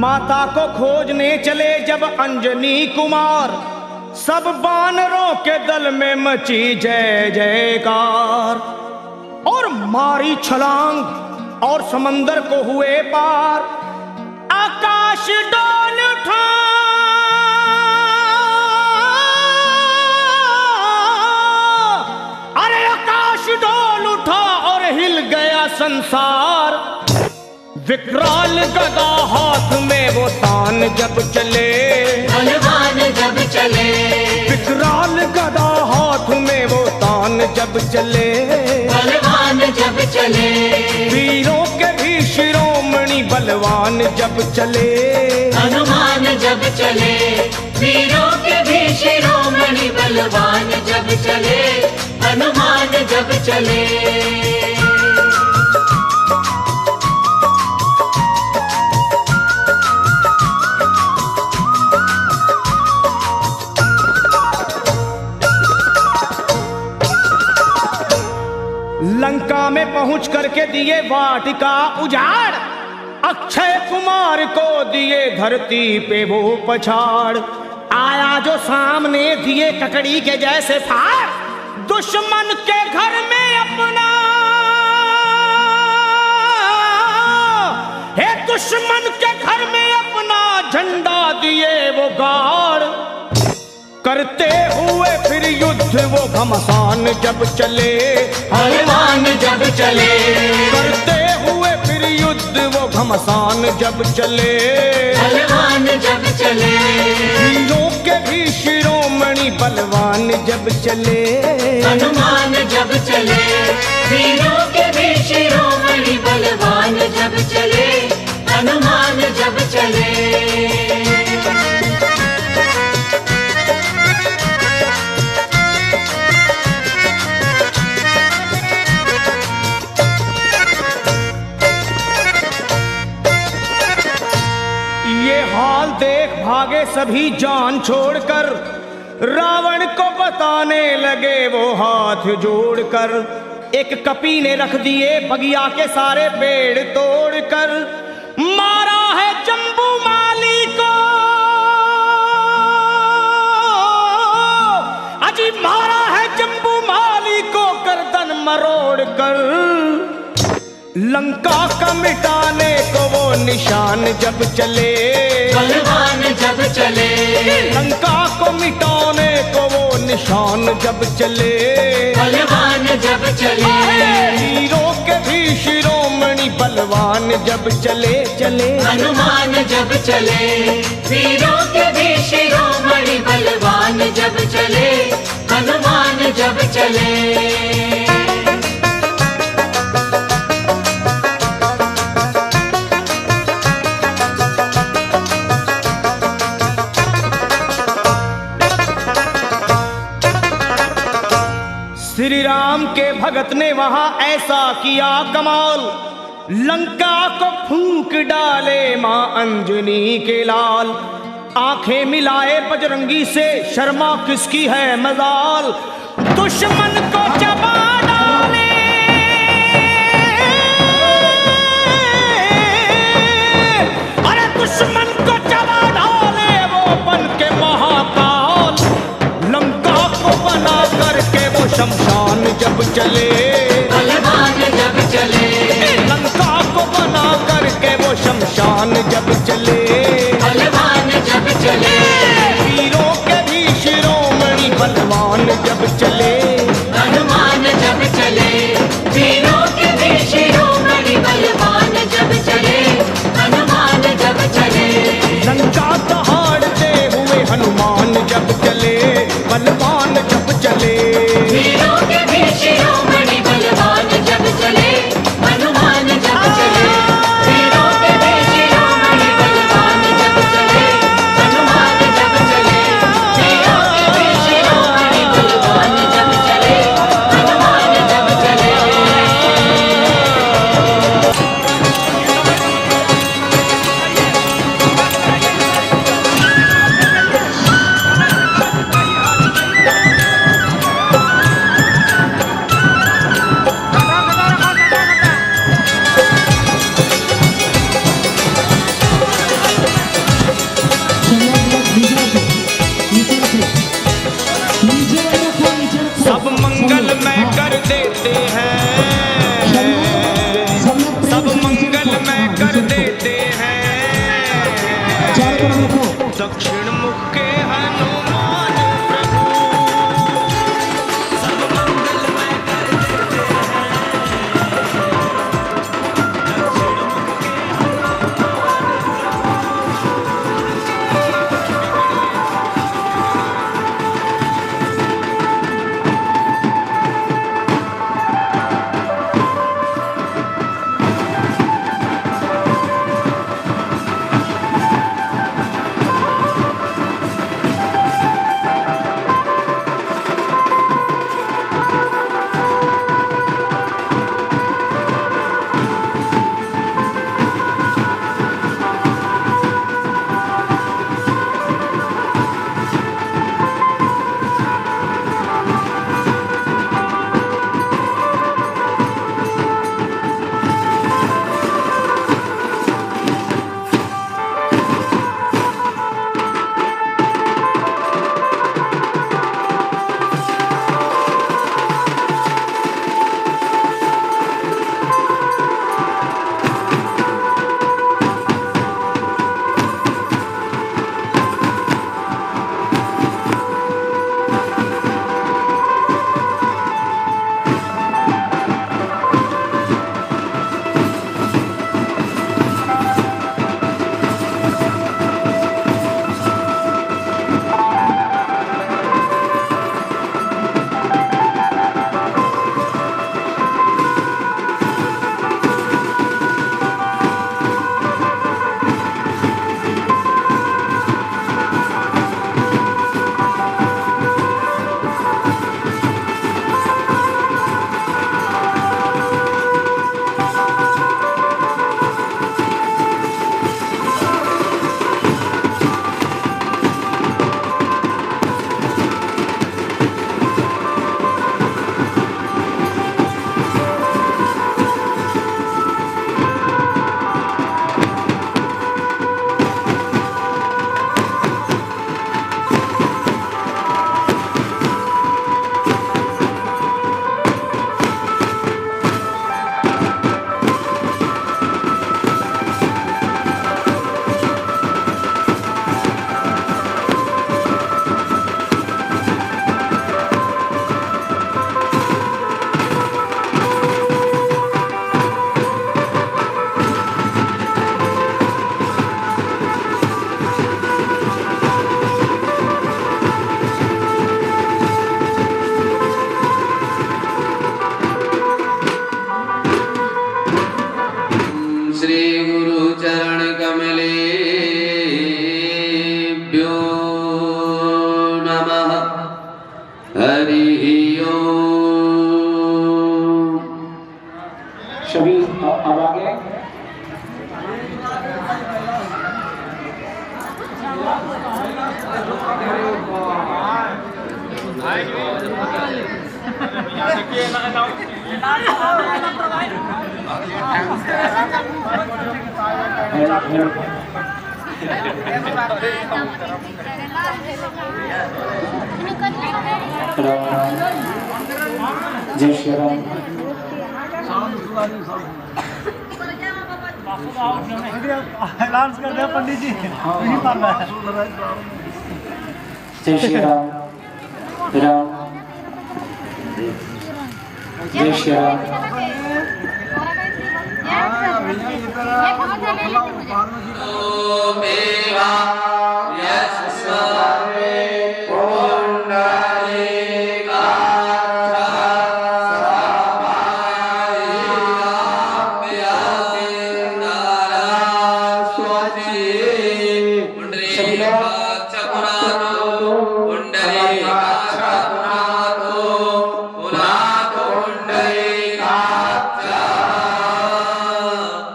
माता को खोजने चले जब अंजनी कुमार, सब बानरों के दल में मची जय जयकार, और मारी छलांग और समंदर को हुए पार, आकाश डोल उठा, अरे आकाश डोल उठा और हिल गया संसार, विकराल गदा हाथ में वो तान जब चले, बलवान जब चले, विकराल गदा हाथ में वो तान जब चले, बलवान जब चले, वीरों के भी शिरोमणि बलवान जब चले, हनुमान जब चले, वीरों के भी शिरोमणि बलवान जब चले, हनुमान जब चले। लंका में पहुंच करके दिए वाटिका उजाड़, अक्षय कुमार को दिए धरती पे वो पछाड़, आया जो सामने दिए ककड़ी के जैसे फाड़, दुश्मन के घर में अपना, हे दुश्मन के घर में अपना झंडा दिए वो गाड़, करते हुए फिर युद्ध वो घमसान जब चले, हनुमान जब चले, करते हुए फिर युद्ध वो घमसान जब चले, हनुमान जब चले, वीरों के भी शिरोमणि बलवान जब चले, हनुमान जब चले, वीरों के भी शिरोमणि बलवान जब चले, हनुमान जब चले। हाल देख भागे सभी जान छोड़कर, रावण को बताने लगे वो हाथ जोड़कर, एक कपी ने रख दिए बगिया के सारे पेड़ तोड़कर, मारा है जम्बू माली को, अजी मारा है जम्बू माली को गर्दन मरोड़ कर, लंका का मिटाने को वो निशान जब चले, बलवान जब चले, लंका को मिटाने को वो निशान जब चले, बलवान जब चले, वीरों के भी शिरोमणि बलवान जब चले चले, हनुमान जब चले, वीरों के भी शिरोमणि बलवान जब चले, हनुमान जब चले। श्री राम के भगत ने वहां ऐसा किया कमाल, लंका को फूंक डाले मां अंजनी के लाल, आंखें मिलाए बजरंगी से शर्मा किसकी है मजाल, दुश्मन को चबा डाले, अरे दुश्मन को चबा डाले वो बन के महाकाल, लंका को बना करके वो शमशान जब चले, बलवान जब चले, लंका को बना करके वो शमशान जब चले, बलवान जब चले, वीरों के भी शिरोमणि बलवान जब चले, हनुमान जब चले, वीरों के भी शिरोमणि बलवान जब चले, हनुमान जब चले, लंका दहाड़ते हुए हनुमान जब चले, बलवान जब चले, वीरों के भी शिरोमणि बलवान जब चले, हनुमान जब चले, वीरों के भी शिरोमणि बलवान जब चले, हनुमान जब चले, वीरों के भी शिरोमणि बलवान जब चले, हनुमान जब चले। सब मंगलमय कर देते हैं, सब मंगलमय कर देते हैं, दक्षिण मुख के हनुमान प्रभु, सब मंगलमय कर देते हैं, श्री गुरु चरण कमलेभ्यो नमः। हरि ओम। सभी अब आगे जय श्री राम। ऐलान कर दे पंडित जी, नहीं पाना है। जय श्री राम। राम जय श्री राम।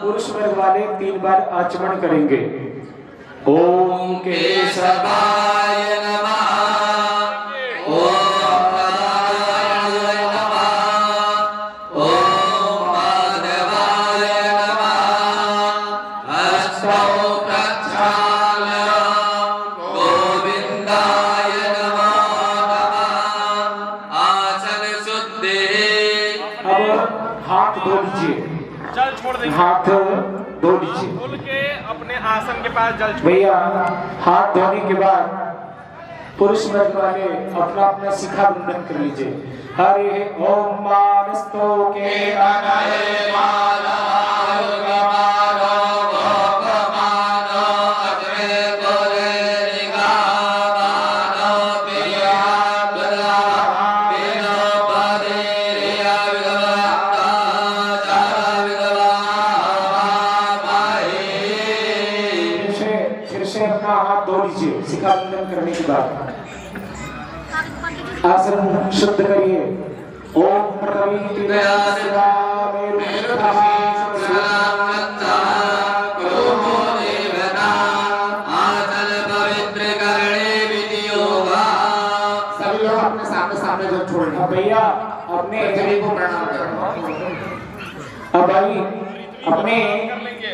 पुरुष वर्ग वाले 3 बार आचमन करेंगे। ओम केशवाय नमः। ओम नारायणाय नमः। ओम माधवाय नमः। हस्तौ प्रक्षाल्य गोविंदाय नमः। आसन शुद्धि। अब हाथ धो लीजिए, हाथ धो लीजिए। के अपने आसन के पास जल भैया हाथ धोने के बाद पुरुष वर्ग वाले अपना अपना शिखा बंधन कर लीजिए। हरे ओम मानस्तो के अनये मानवाय मानो गोपमानो अग्रे गोरे निगामानो पिया बला बिनो पदेरिया विधवा चारा विधवा माही। फिर से अपना हाथ धो लीजिए शिखा बंधन करने के बाद। आसन शुद्ध करिए। ओम प्रवीति दयासिवा मेरुपथः सुरामत्ता कुरुमो देवता आचल पवित्र करणे विधियोगा। सभी लोग अपने सामने सामने जो छोड़ना भैया अपने हृदय को प्रणाम करो। अब भाई अपने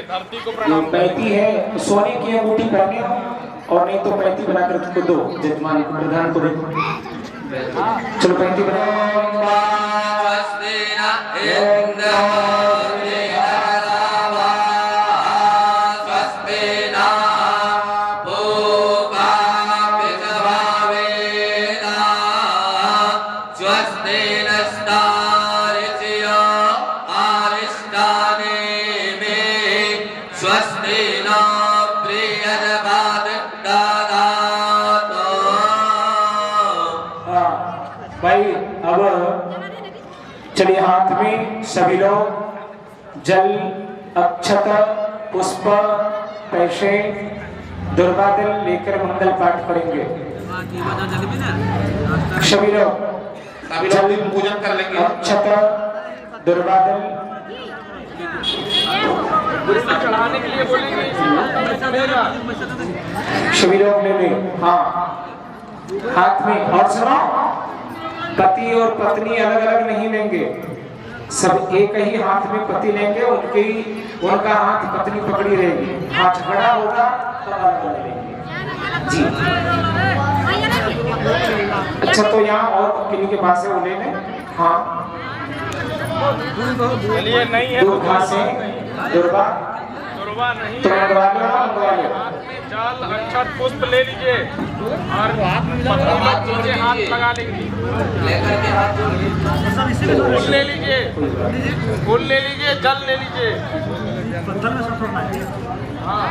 धरती को प्रणाम पैती है सोने की अंगूठी पहने हो और नहीं तो पैती बनाकर उसको दो जजमान को प्रधान को दे। चलो पैती बनाओ। भाई अब चलिए हाथ में सभी लोग जल अक्षत पुष्प पैसे दुर्वादल लेकर मंगल पाठ करेंगे। सभी लोग जल पूजन कर लेंगे। अक्षत दुर्वादल चढ़ाने के लिए बोलेंगे। सभी लोग ले लें। हाँ हाथ में। और सुनो पति और पत्नी अलग अलग नहीं लेंगे, सब एक ही हाथ में पति लेंगे। उनका हाथ पत्नी पकड़ी रहेगी। हाथ झगड़ा होगा तो अलग अलग लेंगे जी। अच्छा तो यहाँ और किन्हीं के पास से वो ले लें। हाँ चलिए नहीं है दुर्गा से दुर्गा नहीं तो मंगवा लो। जल अक्षत पुष्प ले लीजिए और हाथ नीचे हाथ लगा लीजिए। फूल ले लीजिए, फूल ले लीजिए, जल ले लीजिए। हाँ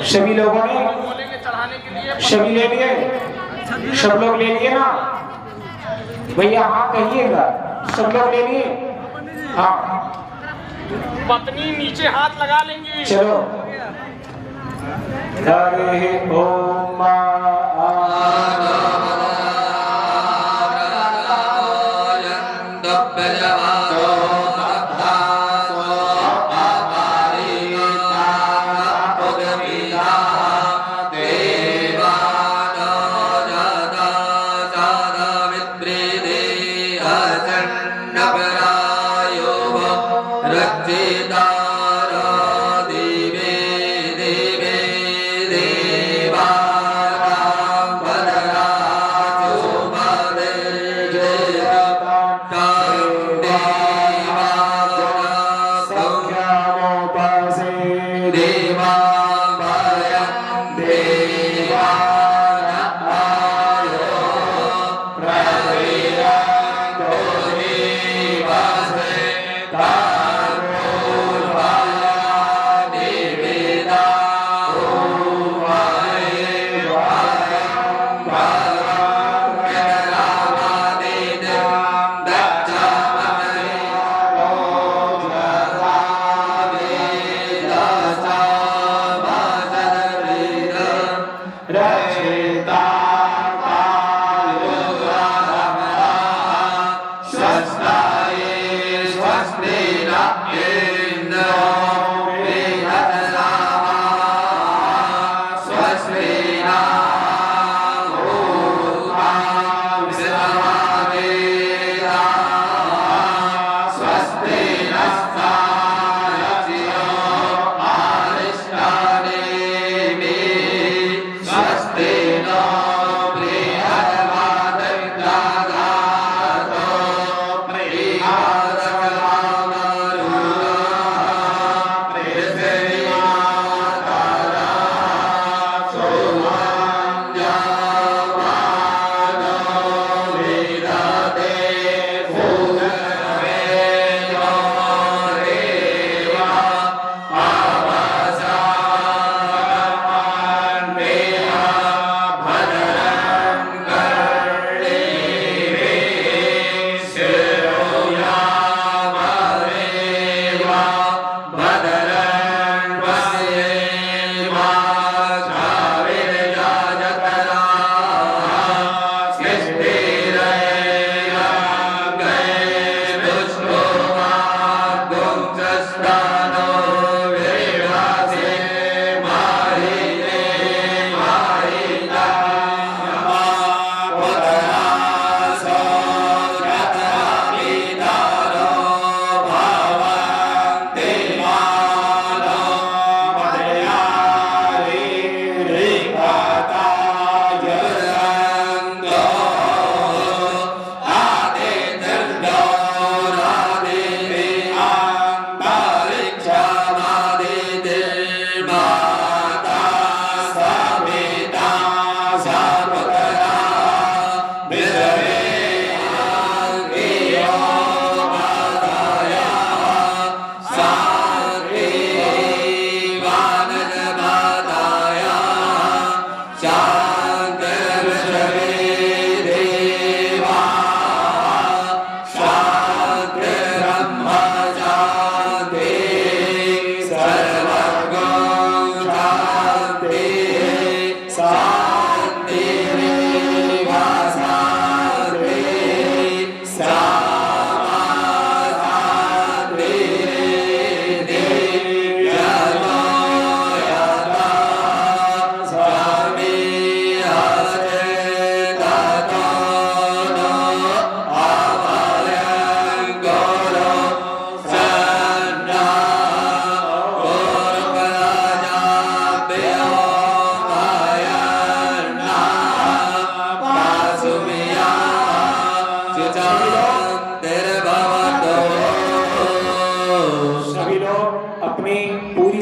सभी लोगों ने बोलेंगे चढ़ाने के लिए। सभी ले लिए, सब लोग ले लिए ना भैया। हाँ कहिएगा सब लोग ले लिए। हाँ पत्नी नीचे हाथ लगा लेंगी। चलो हरे ओम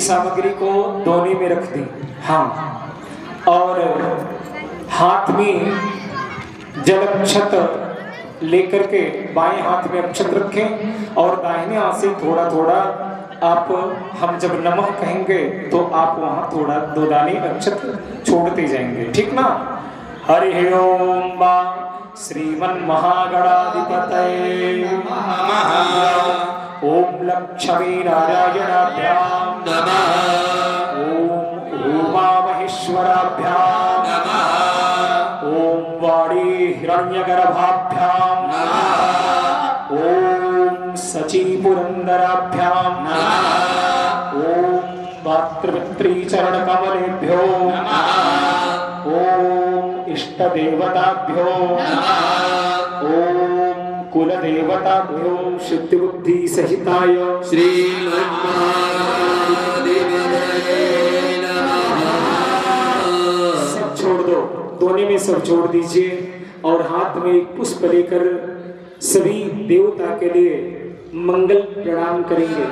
सामग्री को दोने में रख दें। हाँ, और हाथ में जल अक्षत लेकर के बाएं हाथ में अक्षत रखें और दाहिने हाथ से थोड़ा थोड़ा आप, हम जब नमः कहेंगे तो आप वहां थोड़ा दो दाने अक्षत छोड़ते जाएंगे, ठीक ना। हरि ओम श्रीमन महागणाधिपतये नमः। ओम लक्ष्मी नारायणाभ्याम नमः ओम उमा महेश्वराभ्याम नमः ओम वाणी हिरण्यगर्भाभ्याम नमः ओम सची पुरंदराभ्याम नमः ओम मातृपितृ चरण कमलेभ्यो नमः ओम इष्ट देवताभ्यो नमः ओम कुल देवताभ्यो शुद्ध बुद्धि सहिताय श्री महादेवाय नमः। सब छोड़ दो, दोने में सब छोड़ दीजिए और हाथ में एक पुष्प लेकर सभी देवता के लिए मंगल प्रणाम करेंगे।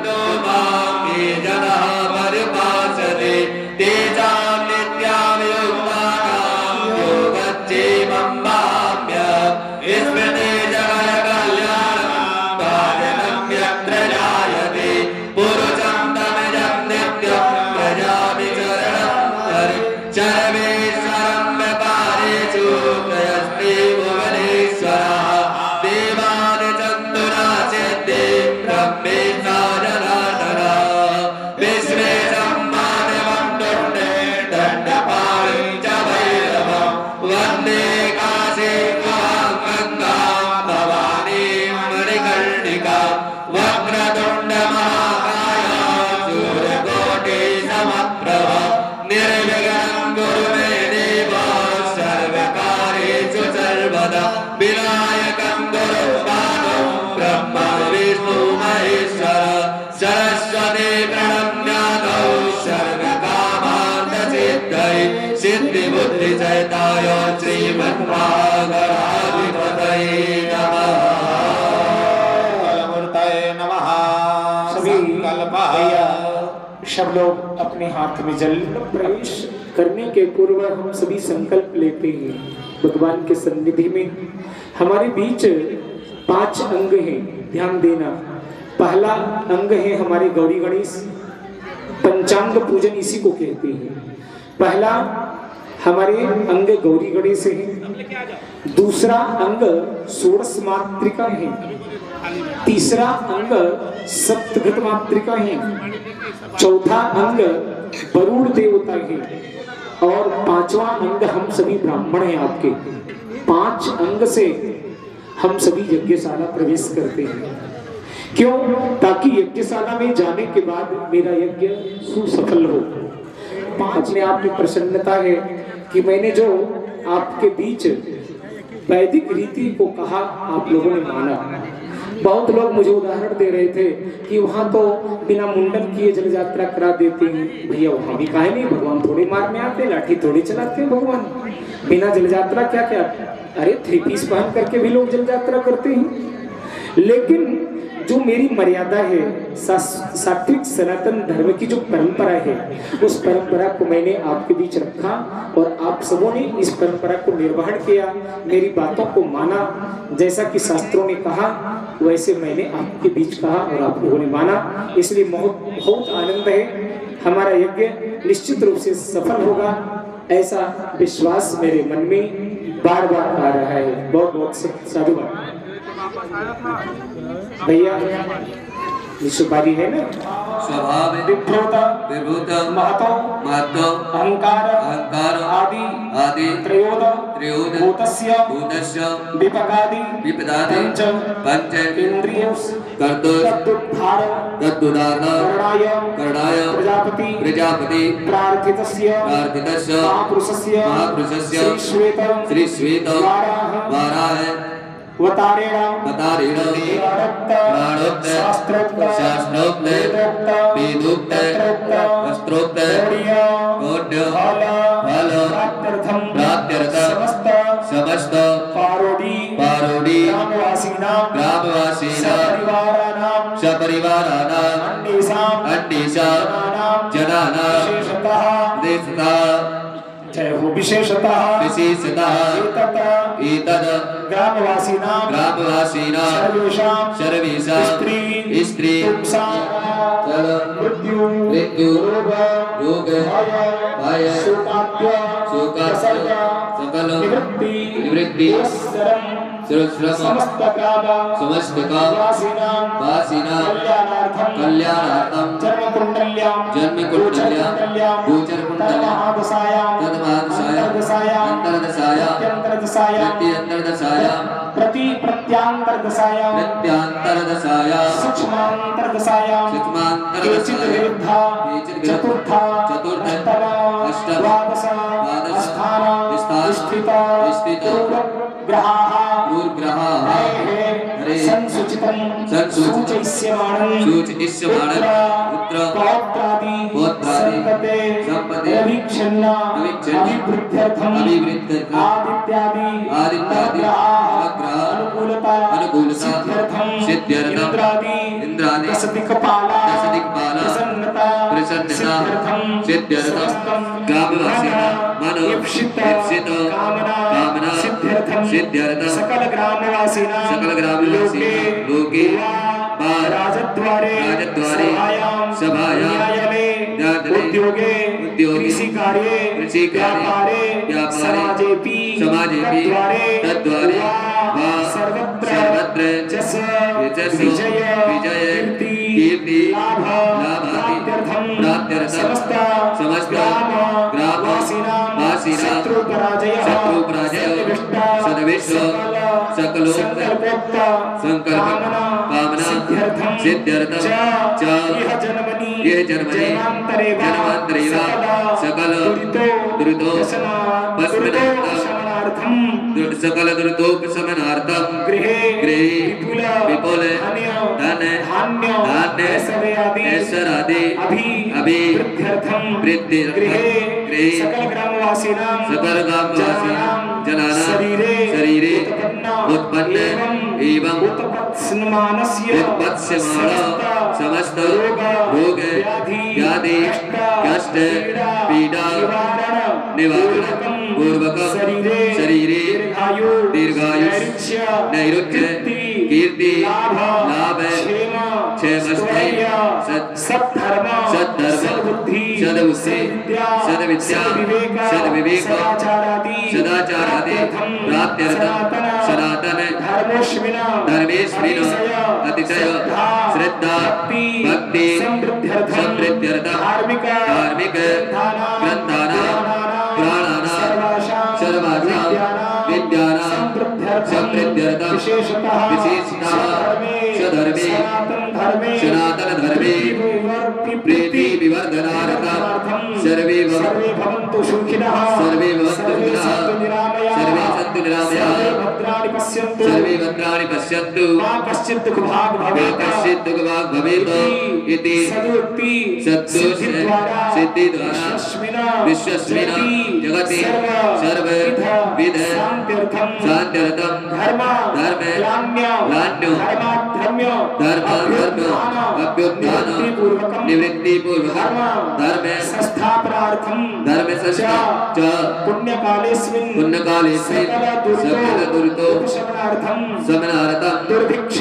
सब लोग अपने हाथ में जल प्रवेश करने के पूर्व हम सभी संकल्प लेते हैं भगवान के सन्निधि में। हमारे बीच 5 अंग हैं, ध्यान देना। पहला अंग है हमारे गौरी गणेश, पंचांग पूजन इसी को कहते हैं। पहला हमारे अंग गौरी गणेश है, दूसरा अंग षोडश मातृका है, तीसरा अंग सप्तघट मातृका है, चौथा अंग वरुण देवता है और 5वां अंग हम सभी ब्राह्मण हैं आपके। 5 अंग से हम सभी यज्ञशाला प्रवेश करते हैं। क्यों? ताकि यज्ञशाला में जाने के बाद मेरा यज्ञ सुसफल हो। 5 में आपकी प्रसन्नता है कि मैंने जो आपके बीच वैदिक रीति को कहा आप लोगों ने माना। बहुत लोग मुझे उदाहरण दे रहे थे कि वहां तो बिना मुंडन किए जल यात्रा करा देते हैं। भैया वहां भी काहे नहीं, भगवान थोड़े मारने आते, लाठी थोड़ी चलाते हैं भगवान। बिना जल यात्रा क्या क्या, अरे 3 पीस पहन करके भी लोग जल यात्रा करते हैं। लेकिन जो मेरी मर्यादा है, सात्विक सनातन धर्म की जो परंपरा है, उस परंपरा को मैंने आपके बीच रखा और आप सबों ने इस परंपरा को निर्वहन किया, मेरी बातों को माना। जैसा कि शास्त्रों ने कहा वैसे मैंने आपके बीच कहा और आप लोगों ने माना। इसलिए बहुत आनंद है। हमारा यज्ञ निश्चित रूप से सफल होगा, ऐसा विश्वास मेरे मन में बार बार आ रहा है। बहुत बहुत साधुवाद। भैया सुपारी है ना, स्वभाव विभूत महतो अहंकार आदि त्रयोद भूतस्य विपदादि पंच इंद्रियों करणाय प्रजापति प्रार्थितस्य महापुरुषस्य श्री श्वेत वाराह वतारेण प्राणोक्त शास्त्रोक्त वेदोक्त वस्त्रोक्त गौड्य फल प्राप्त्यर्थं समस्त पारोडी ग्रामवासीनां सपरिवाराणां अन्येषां जनानां विशेषतः एतद् ग्रामवासीनां सर्वेषां स्त्री मृत्यु रोग भय शोकाद्य सकल निवृत्ति सुरश्रम समस्त काम समस्त काम वासिनां कल्याणार्थं जन्म कुंडल्यां गोचर कुंडल्यां तदमहादशायां अंतरदशायां प्रति प्रत्यांतरदशायां सूक्ष्मांतरदशायां केचित् विरुद्धा चतुर्था अष्टम द्वादश स्थान स्थिता ग्रहाः संसूचितं सूचयिष्यमाणं पुत्र पौत्रादि संपते अभिक्षण्ण अभिवृद्ध्यर्थं आदित्यादि अनुकूलता सिद्ध्यर्थं इंद्रादि दशदिक्पाला प्रसन्नता सिद्ध्यर्थं ग्रामवासिनां मनो इप्सितो कामना सिद्ध्यर्थं सकल ग्रामवासिनां लोके राजद्वारे सभायां उद्योगे कृषि कार्ये व्यापारे समाजेपि तद्वारे सर्वत्र जस विजय कीर्ति लाभार्थं समस्त ग्रामवासिनां शत्रुपराजय सदविष्ट सकलोक्त कामना सिद्ध्यर्थं च इह जन्मनि जन्मान्तरेव सकल दुरितोपशमनार्थं सकल दुरितोपशमनार्थं गृहे विपुल धन धान्य ऐश्वर्यादि अभिवृद्ध्यर्थं गृहे सकल ग्रामवासिनां जनानां शरीरे उत्पन्न एवं उत्पत्स्यमानस्य समस्त रोग व्याधि कष्ट पीड़ा निवारण पूर्वक शरीरे दीर्घायु नैरुच्य कीर्ति लाभ क्षेमस्ते सद्धर्म सद्बुद्धि सद्विद्या सद्विवेक सदाचारादि प्राप्त्यर्थं सनातन धर्मेस्मिन् अतिशय श्रद्धा भक्ति समृद्ध्यर्थं धार्मिक ग्रंथानां पुराणानां सर्वासां विद्यानां समृद्ध्यर्थं विशेषतः स्वधर्मे सनातन धर्मे प्रीति विवर्धनार्थं सर्वे भवन्तु सुखिनः सर्वे सन्तु निरामयाः सर्वे भद्राणि पश्यन्तु मा कश्चित् दुःखभाग् भवेत् इति सद्दुः सिद्धिद्वारा विश्वस्मिन् जगति सर्वविध शान्त्यर्थं धर्म अभ्युत्थान निवृत्तिपूर्वकं धर्म संस्थापनार्थं च पुण्यकालेऽस्मिन् सकल दुरितोपशमनार्थं दुर्भिक्ष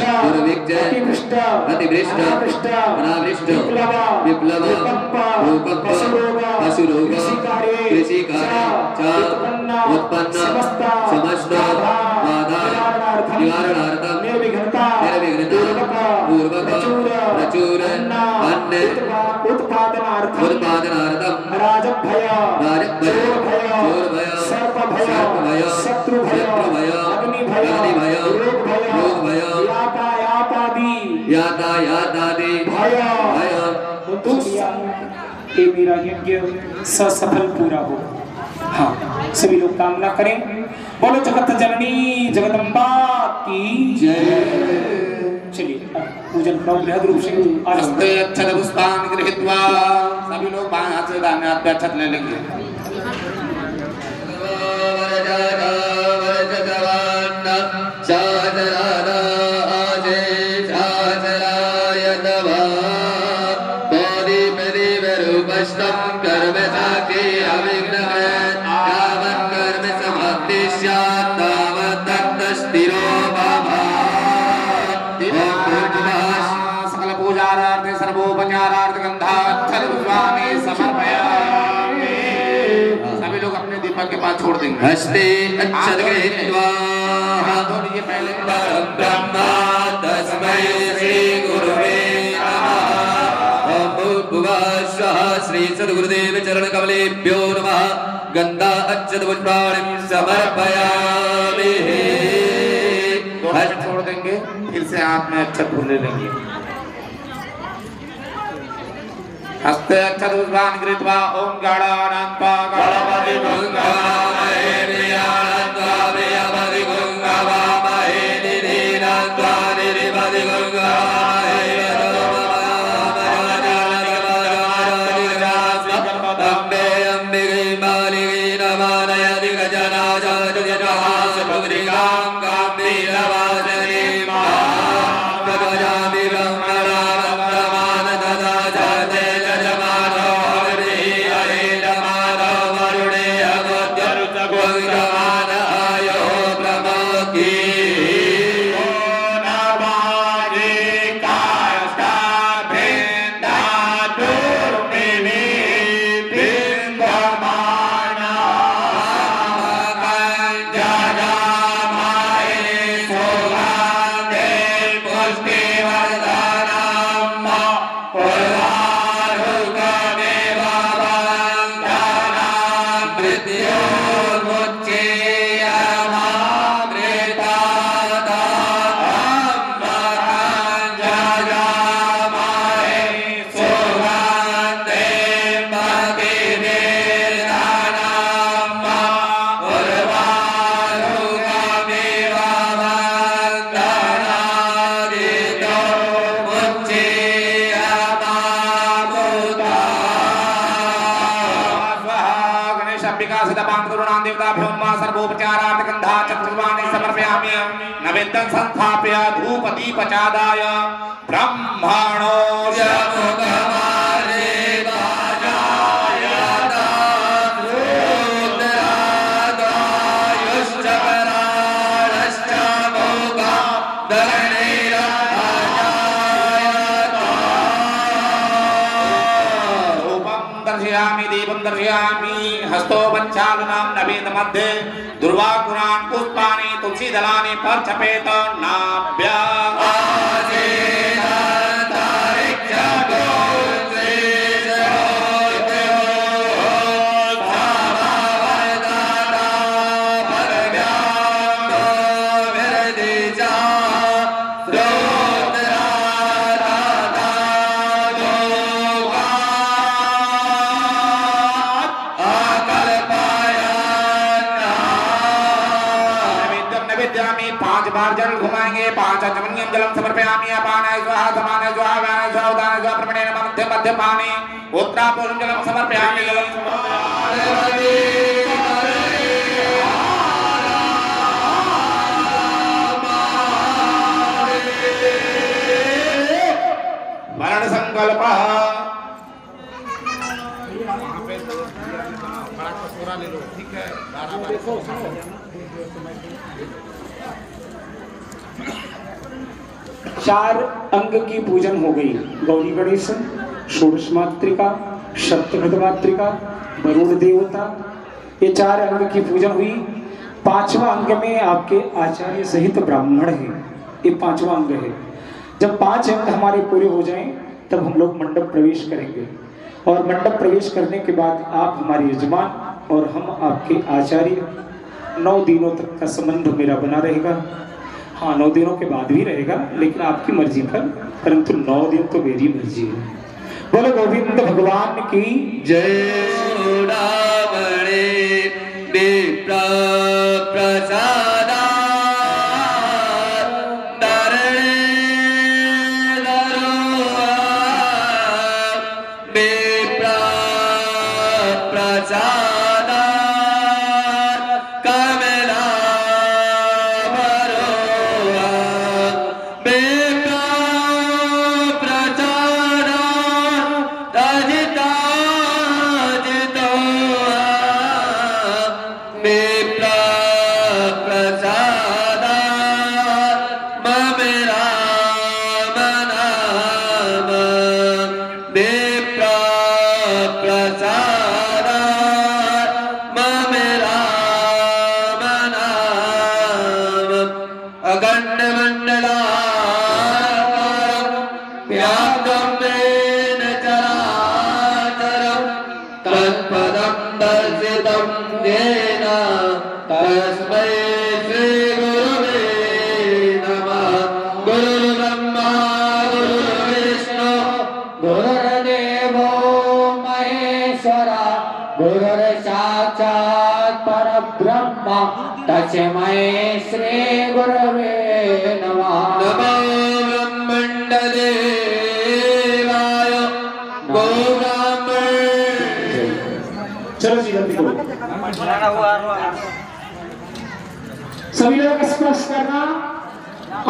अतिवृष्ट अनावृष्ट विप्लव भूकंप पशुरोग कृषिकार्ये च उत्पन्न समस्त बाधा निवारणार्थं निर्विघ्नता पूर्वक प्रचुर अन्न उत्पादनार्थं राजभय चोरभय सर्पभय शत्रुभय अग्निभय रोगभय यातायातादि भय ये मेरा यज्ञ सफल पूरा हो। हाँ, सभी लोग कामना करें। बोलो जगत जननी जगदम्बा की जय। चलिए पूजन करो बृहद रूप से। हस्ते अक्षत पुष्पान् गृहीत्वा सभी लोग बाएं हाथ से दाहिने हाथ पे अक्षत ले लेंगे। के पास छोड़ देंगे। हस्ते अक्षर गृहीत्वा ये पहले ब्रह्मा तस्मै श्री गुरुवे नमः। ओम भूर्भुवः स्वः श्री सद्गुरुदेव चरण कमलेभ्यो नमः। गंधा अक्षत पुष्पाणि समर्पयामि। छोड़ देंगे, फिर से हाथ में अक्षत फूल ले लेंगे। हस्ते अक्षत पुष्पाणि गृहीत्वा ओम गणानान्त्वा गणपति गंगामहे प्रियानन्त्वा प्रियपति गंगावामहे निधिनन्त्वा निधिपति गंगामहे अम्बे अम्बिके मालिके नमानयति गजनाजाजनास पुत्रिकां गाम्भीरवासनीं गजामि ब्रह्मणावन्द्रमान तदा जाते यजमानो हरिः हरे नमानो वरुणे अमोद्यरुचगोविन्दमान आयो प्रमोदि। नवेदन संस्थाप्य धूप दीप चादाय ब्रह्मणो दर्शयामि दीपं दर्शयामि हस्तो पंचालनां नवेद मध्ये दुर्वाकुरान् पुष्पाणि तुलसी दलानि परचपेत नाभ्या जल घुमाएंगे। 5 चमनियम जलम समर्पयामि। अपानाय स्वाहा समानाय स्वाहा व्यानाय स्वाहा उदानाय स्वाहा प्रमणेन मध्य मध्य पानि उत्तरापूर्वं जलम समर्पयामि। जलम मरण संकल्पः बड़ा कटोरा ले लो, ठीक है। चार अंग की पूजन हो गई। गौरी गणेश, षोडश मातृका, सप्तभृत मातृका, वरुण देवता, ये 4 अंग की पूजन हुई। 5वां अंग में आपके आचार्य सहित ब्राह्मण है। ये 5वां अंग है। जब 5 अंग हमारे पूरे हो जाएं तब हम लोग मंडप प्रवेश करेंगे और मंडप प्रवेश करने के बाद आप हमारे यजमान और हम आपके आचार्य। 9 दिनों तक का संबंध मेरा बना रहेगा। हाँ, 9 दिनों के बाद भी रहेगा, लेकिन आपकी मर्जी पर, परंतु 9 दिन तो मेरी मर्जी है। बोलो गोविंद भगवान की जय। चूड़ामणि विप्र प्रसादा धरणे धरोआ विप्र प्रसादा कमला भरोआ विप्र प्रसादा राजिता जितोआ विप्र प्रसादा ममेरा मनाम विप्र प्रसादा ममेरा तं येन तस्मै श्री गुरुवे नमः। गुरुर्ब्रह्मा गुरुर्विष्णु गुरुर्देवो महेश्वरा गुरुर्साक्षात् परब्रह्म तस्मै श्री गुरवे नमः। नमो ब्रह्मण्डदेवाय गो ब्राह्मण। चलो जी जल्दी करो। सभी लोग स्पर्श करना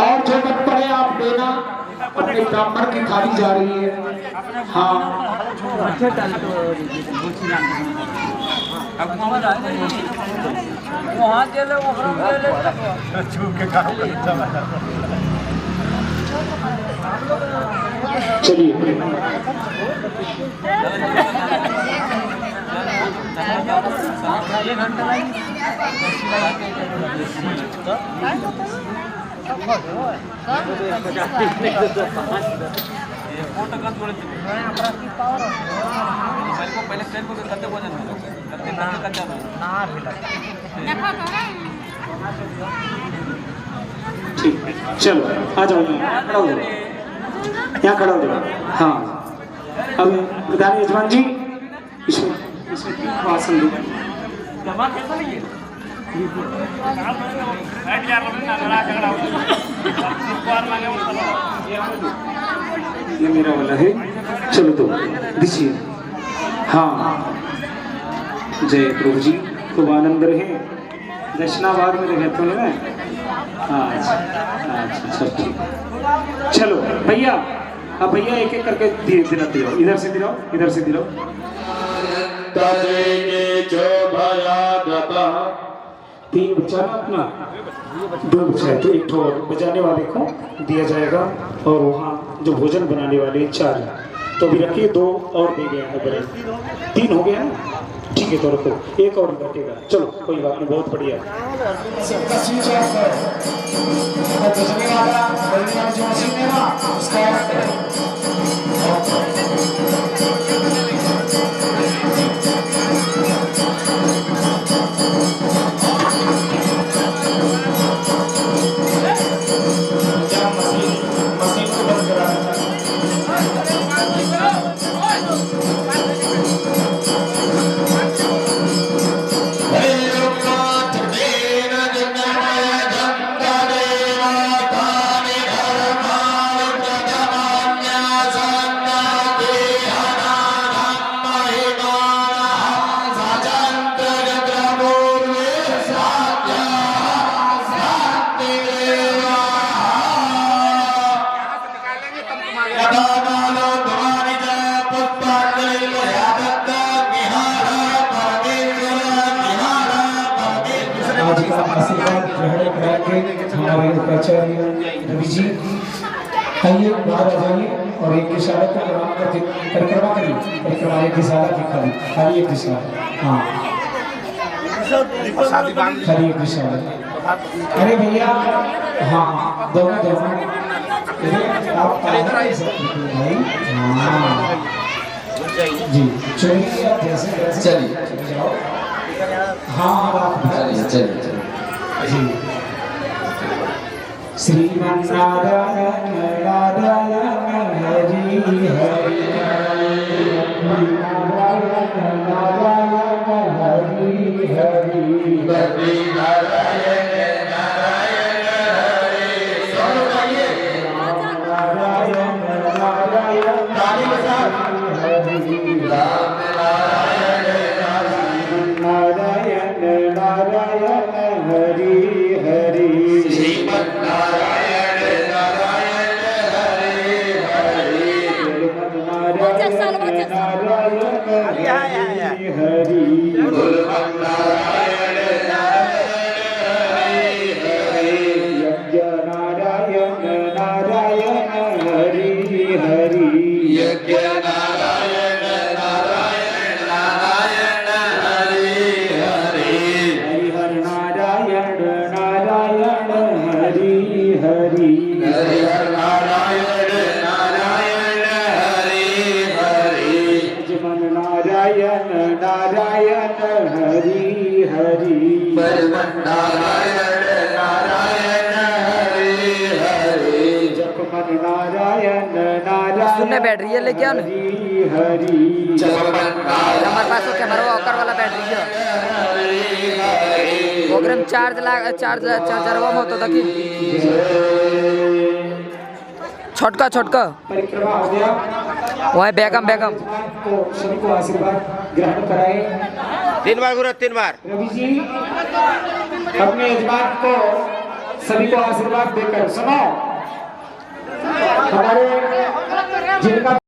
और जो मत पड़े आप देना। अपने ब्राह्मण की थाली जा रही है। हाँ चलिए ठीक है चलो आ जाओ खड़ा हो जाओ यहाँ खड़ा हो जाओ। हाँ अब प्रधान यजमान जी इसमें आसन दो। ये मेरा वाला है। चलो तो दीजिए। हाँ जय प्रभु जी खूब आनंद रहे। दक्षिणाबाद में रहते हो ना। अच्छा अच्छा ठीक। चलो भैया अब भैया एक एक करके दिलाते जाओ। इधर से दिलाओ इधर से दिलाओ। तीन बच्चा ना अपना दो बच्चा है तो एक ठो बजाने वाले को दिया जाएगा और वहाँ जो भोजन बनाने वाले 4 तो भी रखिए। 2 और दे गया है बड़े 3 हो गया है। ठीक है तो रखो एक और घटेगा। चलो कोई बात नहीं बहुत बढ़िया। हमारे आचार्य रवि जी आइए बाहर आ जाइए और एक इशारा को प्रणाम करके परिक्रमा करिए। परिक्रमा एक इशारा की खाली एक इशारा। हाँ खाली एक इशारा। अरे भैया हाँ दोनों आप भाई। हाँ जी चलिए जैसे चलिए जाओ। हाँ चलिए जी। श्रीमन्नारायण नारायण हरि हरि नारायण नारायण हरि हरि नारायण नारायण हरि नारायण नारायण हरि राम नारायण नारायण नारायण हरि हरि श्रीमन्नारायण नारायण हरि हरि नारायण नारायण हरि नारायण नारायण हरि यज्ञ नारायण नारायण हरि हरि यज्ञ नारायण नारायण नारायण हरि हरि हरिहर नारायण नारायण हरि हरि हरिहर नारायण नारायण हरि हरि जमन नारायण नारायण नारायण हरि हरि नारायण नारायण हरि हरि जप मन नारायण नारायण सुनने बैटरी है लेके आना हरि हरि हमारे पास तो कैमरा ऑकर वाला बैटरी है प्रोग्राम चार्जर में होता था कि छोटका छोटका परिक्रमा हो गया वहाँ बेगम बेगम तो सभी को आशीर्वाद ग्रहण कराए 3 बार गुरु 3 बार रवि जी अपने यजमान को सभी को आशीर्वाद देकर सुनो हमारे जिनका